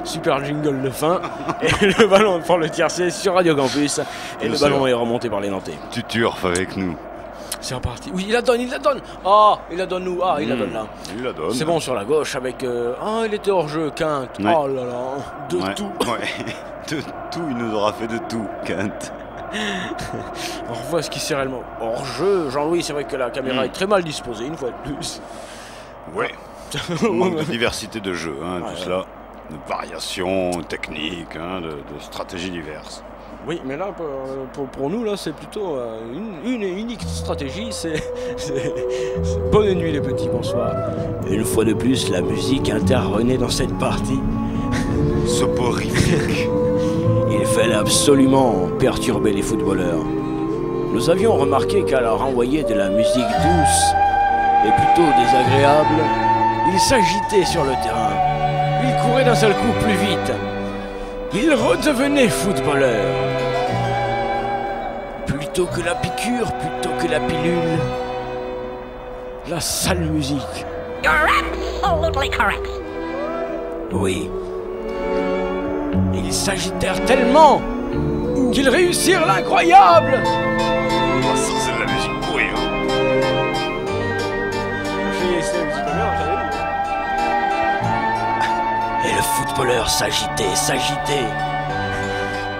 Super jingle de fin. Et le ballon pour le tiercé sur Radio Campus. Et le ballon est remonté par les Nantais. Tu turfes avec nous. C'est reparti. Oui, il la donne. Ah, il la donne nous. Ah, il la donne là. Il la donne. C'est bon sur la gauche avec. Ah, il était hors jeu, Quinte. Ouais. Oh là là. De tout. Ouais. De tout, il nous aura fait de tout, Quinte. On revoit ce qui s'est réellement hors jeu. Jean-Louis, c'est vrai que la caméra est très mal disposée, une fois de plus. Ouais. Manque de diversité de jeu, tout cela. De variations techniques, de stratégies diverses. Oui, mais là, pour nous, là, c'est plutôt une unique stratégie, c'est bonne nuit les petits, bonsoir. Une fois de plus, la musique intervenait dans cette partie. Soporifique. Il fallait absolument perturber les footballeurs. Nous avions remarqué qu'à leur envoyer de la musique douce et plutôt désagréable, ils s'agitaient sur le terrain. Ils couraient d'un seul coup plus vite. Ils redevenaient footballeurs. Plutôt que la piqûre, plutôt que la pilule, la sale musique. You're absolutely correct. Oui. Ils s'agitèrent tellement qu'ils réussirent l'incroyable. Ça, c'est de la musique pourrie, footballeurs s'agiter, s'agiter.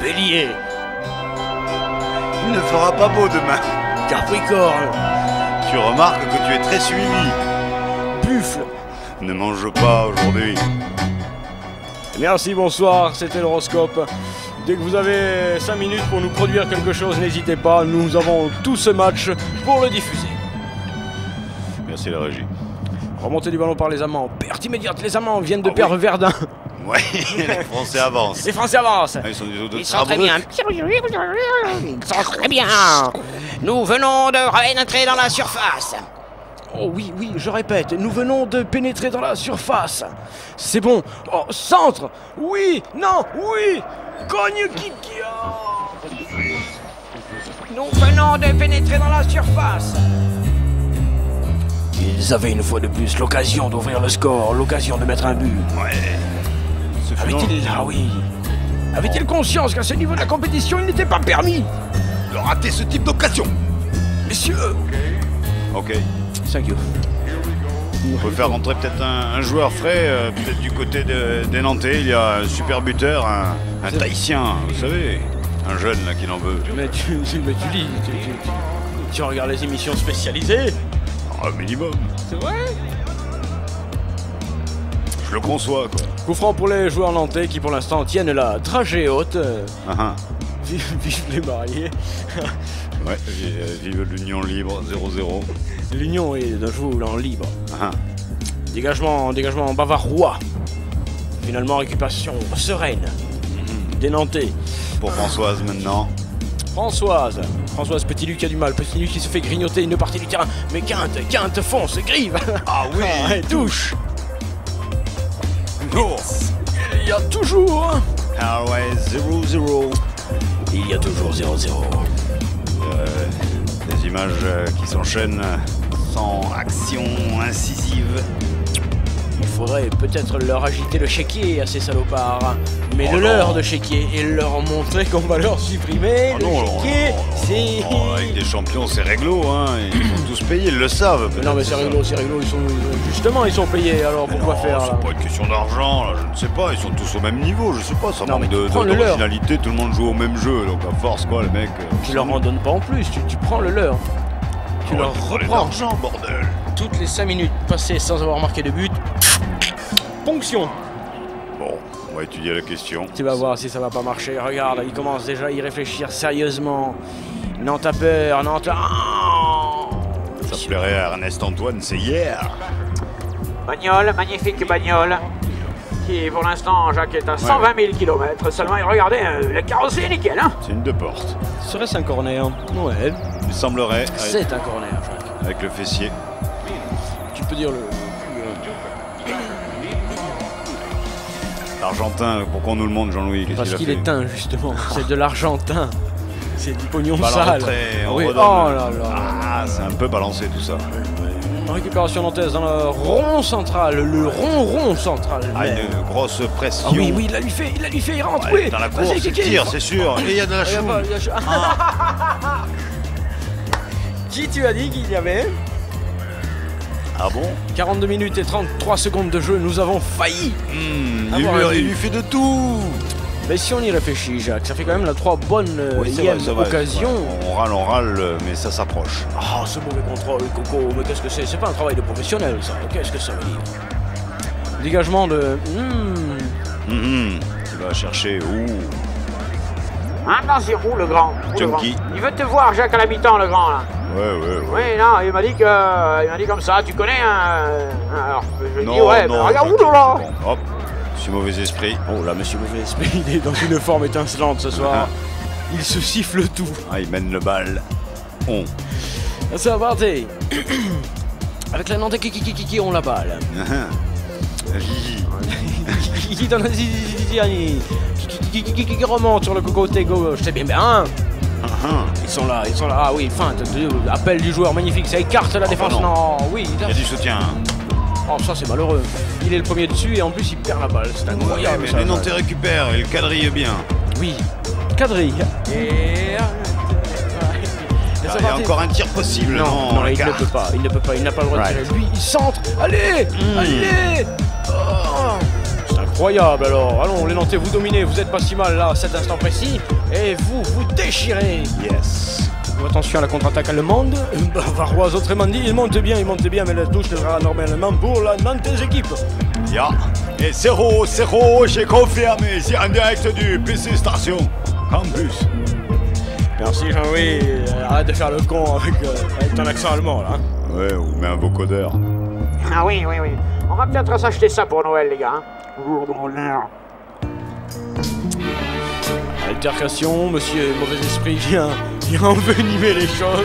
Bélier. Il ne fera pas beau demain. Capricorne. Tu remarques que tu es très suivi. Buffle. Ne mange pas aujourd'hui. Merci, bonsoir, c'était l'horoscope. Dès que vous avez 5 minutes pour nous produire quelque chose, n'hésitez pas, nous avons tout ce match pour le diffuser. Merci la régie. Remontée du ballon par les Amants, perte immédiate, les Amants viennent de perdre Verdun. Ouais, les Français avancent. Les Français avancent. Ah, ils sont Ils sont très bien. Ils sont très bien. Nous venons de pénétrer dans la surface. Oh oui, oui, je répète, nous venons de pénétrer dans la surface. C'est bon. Oh, centre. Oui, non, oui. Cogne Kikia. Nous venons de pénétrer dans la surface. Ils avaient une fois de plus l'occasion d'ouvrir le score, l'occasion de mettre un but. Ouais. Avait-il conscience qu'à ce niveau de la compétition, il n'était pas permis de rater ce type d'occasion? Messieurs. Ok. Thank you. On peut faire rentrer peut-être un joueur frais, peut-être du côté des Nantais. Il y a un super buteur, un Tahitien, vous savez. Un jeune là qui n'en veut. Mais tu regardes les émissions spécialisées? Un minimum. C'est vrai? Je le conçois, quoi. Coup franc pour les joueurs nantais qui pour l'instant tiennent la dragée haute. Vive les mariés. Ouais, vive l'Union libre, 0-0. L'Union est d'un joueur en libre. Dégagement bavarois. Finalement, récupération sereine des Nantais. Pour Françoise maintenant. Françoise Petit Luc a du mal. Petit Luc qui se fait grignoter une partie du terrain. Mais Quinte fonce, grive. Ah oui. Touche. Il y a toujours. Ah ouais, 0-0. Il y a toujours 0-0. Des images qui s'enchaînent sans action incisive. Il faudrait peut-être leur agiter le chéquier à ces salopards. Mais de l'heure de chéquier et leur montrer qu'on va leur supprimer le chéquier. C'est... avec des champions, c'est réglo, hein. Ils sont tous payés, ils le savent. Non mais c'est réglo, ils sont payés, alors pourquoi faire c'est pas une question d'argent, là, je ne sais pas, ils sont tous au même niveau, je sais pas, ça manque d'originalité, tout le monde joue au même jeu, donc à force quoi, les mecs... Tu leur en donnes pas en plus, tu prends le leur. Tu leur reprends l'argent, bordel. Toutes les 5 minutes passées sans avoir marqué de but, ponction. Bon, on va étudier la question. Tu vas voir si ça va pas marcher. Regarde, il commence déjà à y réfléchir sérieusement. Nantes a peur, Nantes... Ça plairait à Ernest Antoine, c'est hier. Bagnole, magnifique bagnole. Qui pour l'instant, Jacques, est à 120 000 km seulement. Et regardez, la carrosserie est nickel, hein. C'est une 2 portes. Serait-ce un corner? Ouais. Il semblerait. C'est un corner, Jacques. Avec le fessier. Tu peux dire le... L'argentin, pourquoi on nous le montre, Jean-Louis? Parce qu'il est teint, justement. C'est de l'argentin. C'est du pognon sale. Oui. Oh là là. Ah, c'est un peu balancé tout ça. Récupération nantaise dans le rond central, le rond central. Ah, une grosse pression. Ah oui, il la lui fait, il rentre, oui. Dans la course, il tire, c'est sûr. Et il y a de la choune. Qui tu as dit qu'il y avait? Ah bon? 42 minutes et 33 secondes de jeu, nous avons failli. Il lui fait de tout. Mais si on y réfléchit, Jacques, ça fait quand même la 3 bonnes occasions. On râle, mais ça s'approche. Ah, ce mauvais contrôle, Coco, mais qu'est-ce que c'est? C'est pas un travail de professionnel, ça. Qu'est-ce que ça veut dire? Dégagement de... Tu vas chercher... Ah non, c'est roux, le grand. Junkie. Il veut te voir, Jacques, à la mi-temps, le grand, là. Ouais. Oui, non, il m'a dit comme ça, tu connais alors, je dis, non, regarde, où là? Hop, monsieur mauvais esprit. Oh là, monsieur mauvais esprit, il est dans une forme étincelante ce soir. Il se siffle tout. Ah, il mène le bal. C'est reparti. Avec la Nantais qui ont la balle. Qui donne qui remonte sur le côté gauche, c'est bien. Ils sont là. Ah oui, feinte, appel du joueur magnifique, ça écarte la défense. Non, oui. Il y a du soutien. Oh, ça c'est malheureux. Il est le premier dessus et en plus il perd la balle. C'est incroyable. Mais les Nantais récupèrent, il quadrille bien. Oui, quadrille. Et... il y a encore un tir possible. Non, il ne peut pas. Il n'a pas le droit de tirer. Lui, il centre. Allez. C'est Incroyable alors. Allons, les Nantais, vous dominez, vous êtes pas si mal là à cet instant précis. Et vous déchirez. Yes. Attention à la contre-attaque allemande. Bavaroise, autrement dit, il monte bien, mais la touche sera normalement pour la Nantes équipe. Ya. Et 0-0, j'ai confirmé. C'est en direct du PC Station Campus. Merci Jean-Louis. Arrête de faire le con avec ton accent allemand là. Ouais, ou mets un vocodeur. Ah oui. On va peut-être s'acheter ça pour Noël, les gars. Altercation, monsieur mauvais esprit vient envenimer les choses.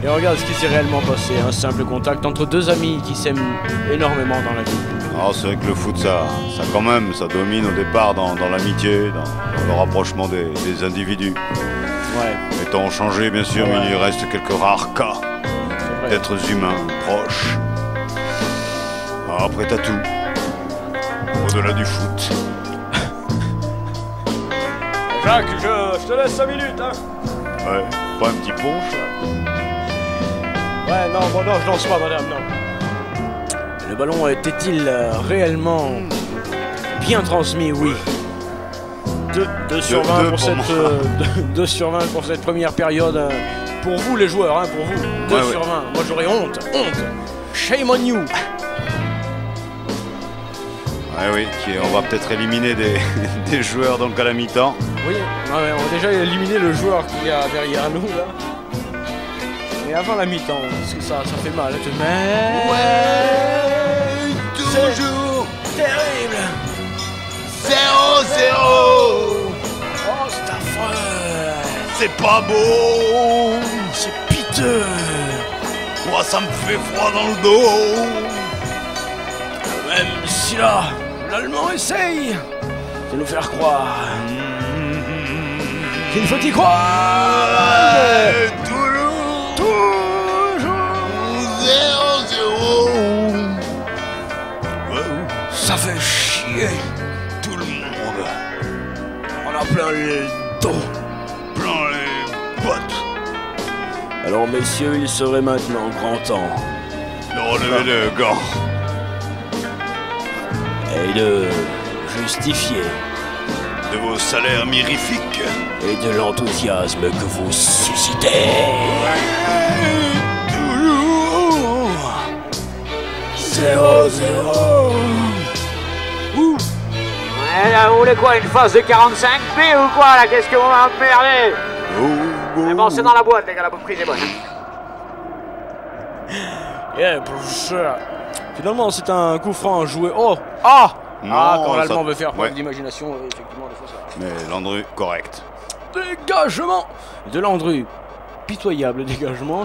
Et regarde ce qui s'est réellement passé, un simple contact entre deux amis qui s'aiment énormément dans la vie. Alors c'est vrai que le foot, ça quand même, ça domine au départ dans l'amitié, dans le rapprochement des individus. Ouais. Les temps ont changé bien sûr, mais il reste quelques rares cas d'êtres humains proches. Alors après t'as tout, au-delà du foot. Jacques, je te laisse 5 minutes, hein. Ouais, pas un petit punch là. Ouais, non, je lance pas, madame, non. Le ballon était-il réellement bien transmis? Oui. 2 sur 20 pour cette 2 sur 20 pour cette première période. Pour vous les joueurs, hein, pour vous. 2 sur 20. Moi j'aurais honte. Shame on you. Oui, on va peut-être éliminer des joueurs donc à la mi-temps. Oui, on va déjà éliminer le joueur qu'il y a derrière nous là. Mais avant la mi-temps, parce que ça fait mal. Mais... Ouais, toujours terrible. 0-0. Oh, c'est affreux. C'est pas beau. C'est piteux. Moi, ça me fait froid dans le dos. Même si là, l'Allemand essaye de nous faire croire qu'il faut y croire. Toujours 0-0. Ça fait chier tout le monde. On a plein les dos, plein les bottes. Alors messieurs, il serait maintenant grand temps de relever le gant et de justifier de vos salaires mirifiques et de l'enthousiasme que vous suscitez. Toujours 0-0. Ouais, là, vous voulez quoi, une phase de 45B ou quoi là? Qu'est-ce que vous m'emmerdez? Mais bon, c'est dans la boîte, les gars, la bonne prise est bonne. Yeah, professeur. Finalement, c'est un coup franc joué. Oh! Ah! Non, quand l'Allemand veut faire preuve d'imagination, effectivement, des fois ça. Mais Landru, correct. Dégagement de Landru. Pitoyable dégagement,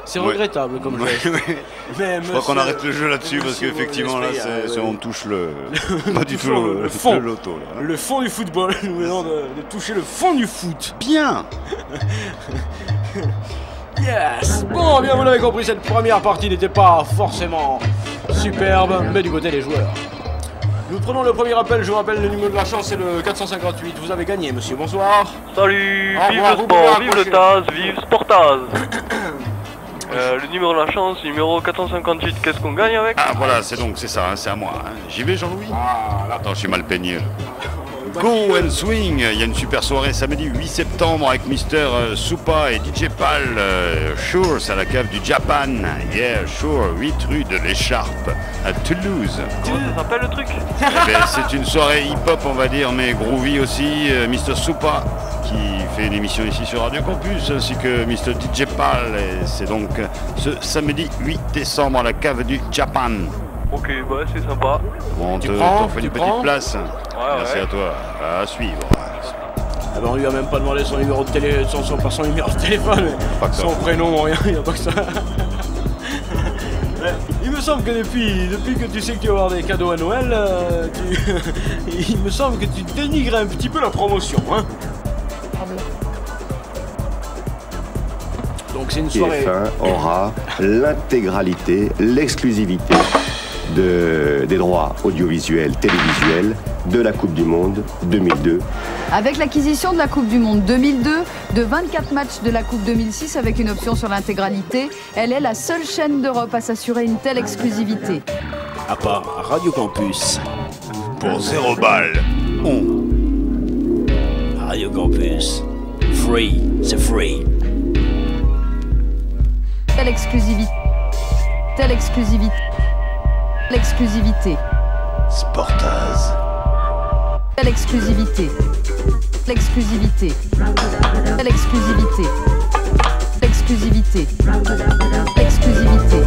c'est regrettable comme jeu. Je crois qu'on arrête le jeu là-dessus parce qu'effectivement là, on touche pas du tout le fond, le loto. Là. Le fond du football, nous venons de toucher le fond du foot. Bien. Yes. Bon, bien vous l'avez compris, cette première partie n'était pas forcément superbe, mais du côté des joueurs. Nous prenons le premier appel, je vous rappelle le numéro de la chance, c'est le 458. Vous avez gagné, monsieur, bonsoir. Salut, vive le sport, vive le Taz, vive Sportaz. Le numéro de la chance, numéro 458, qu'est-ce qu'on gagne avec? Ah voilà, c'est ça, hein, c'est à moi. Hein. J'y vais Jean-Louis. Attends, je suis mal peigné. Go and Swing, il y a une super soirée samedi 8 septembre avec Mister Soupa et DJ Pal. Sure, c'est à la cave du Japan. Yeah, sure, 8 rue de l'Écharpe à Toulouse. Comment ça s'appelle le truc? C'est une soirée hip-hop, on va dire, mais groovy aussi. Mister Soupa qui fait une émission ici sur Radio Campus, ainsi que Mister DJ Pal. Et c'est donc ce samedi 8 décembre à la cave du Japan. Ok, bah c'est sympa. Bon, on te fait une petite place. Ouais, merci à toi. À suivre. Ah ben on lui a même pas demandé son numéro de téléphone, son numéro de téléphone, son prénom, rien, il n'y a pas que ça. Il me semble que depuis que tu sais que tu vas avoir des cadeaux à Noël, il me semble que tu dénigres un petit peu la promotion, hein. Donc c'est une soirée. TF1 aura l'intégralité, l'exclusivité des droits audiovisuels, télévisuels de la Coupe du Monde 2002. Avec l'acquisition de la Coupe du Monde 2002, de 24 matchs de la Coupe 2006 avec une option sur l'intégralité, elle est la seule chaîne d'Europe à s'assurer une telle exclusivité. À part Radio Campus. pour 0 balles. Radio Campus. Free, c'est free. Telle exclusivité. Telle exclusivité. L'exclusivité. Sportaz. Telle exclusivité. L'exclusivité. Telle exclusivité. L'exclusivité. L'exclusivité.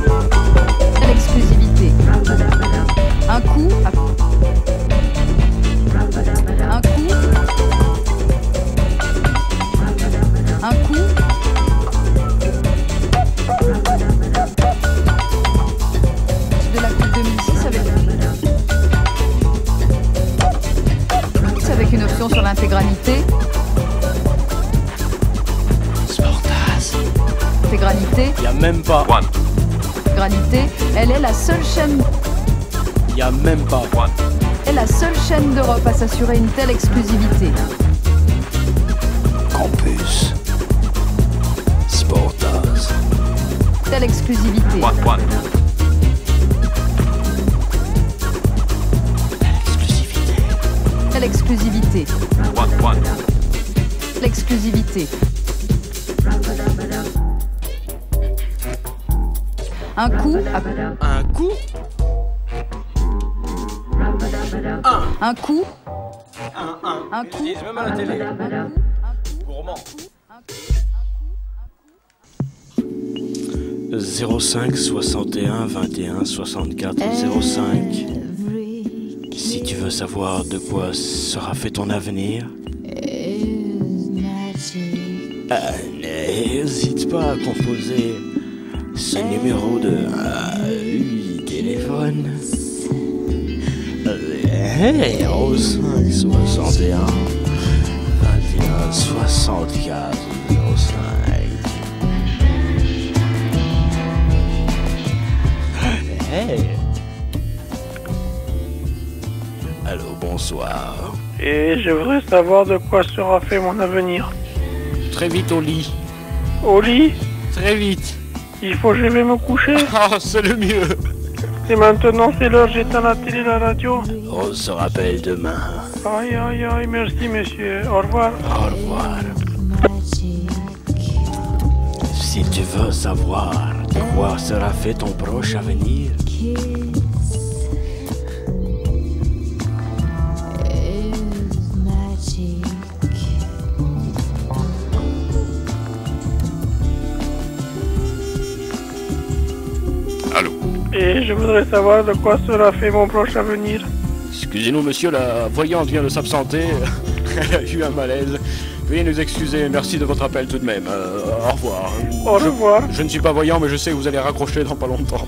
L'exclusivité. Un coup. Un coup. Un coup. De la Coupe 2006 avec une option sur l'intégralité. Sportaz. Intégralité. Y a même pas. Intégralité. Elle est la seule chaîne. Y a même pas. Elle est la seule chaîne d'Europe à s'assurer une telle exclusivité. Campus. Sportaz. Telle exclusivité. Telle exclusivité. L'exclusivité. Un coup. Un coup. Un coup. Un coup. Ils disent même à la télé. Gourmand. 05 61 21 64 05. Si tu veux savoir de quoi sera fait ton avenir, n'hésite pas à composer ce numéro de téléphone. 05 61 21 64 05. Allô, bonsoir. Et je voudrais savoir de quoi sera fait mon avenir. Très vite au lit. Au lit? Très vite. Il faut que je vais me coucher. Ah, c'est le mieux. Et maintenant, c'est l'heure, j'éteins la télé, la radio. On se rappelle demain. Aïe, aïe, aïe, merci, monsieur. Au revoir. Au revoir. Si tu veux savoir de quoi sera fait ton proche avenir, Allô. Et je voudrais savoir de quoi sera fait mon proche avenir. Excusez-nous, monsieur, la voyante vient de s'absenter. Elle a eu un malaise. Veuillez nous excuser, merci de votre appel tout de même. Au revoir. Au revoir. Je ne suis pas voyant, mais je sais que vous allez raccrocher dans pas longtemps.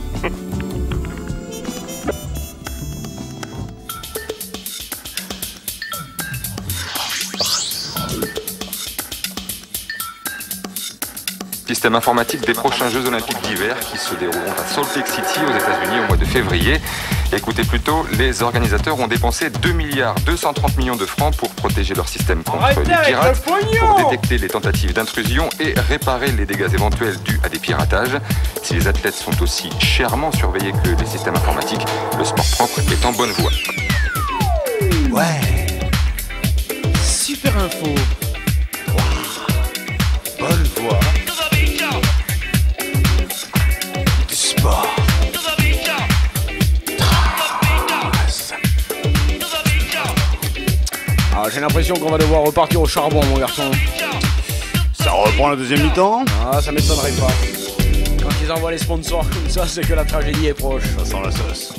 Système informatique des prochains Jeux Olympiques d'hiver qui se dérouleront à Salt Lake City aux États-Unis au mois de février. Écoutez plutôt, les organisateurs ont dépensé 2,230 milliards de francs pour protéger leur système contre les pirates, pour détecter les tentatives d'intrusion et réparer les dégâts éventuels dus à des piratages. Si les athlètes sont aussi chèrement surveillés que les systèmes informatiques, le sport propre est en bonne voie. Ouais. Super info. Bonne voie. du sport. Ah, j'ai l'impression qu'on va devoir repartir au charbon, mon garçon. Ça reprend la deuxième mi-temps? Ah, ça m'étonnerait pas. Quand ils envoient les sponsors comme ça, c'est que la tragédie est proche. Ça sent la sauce.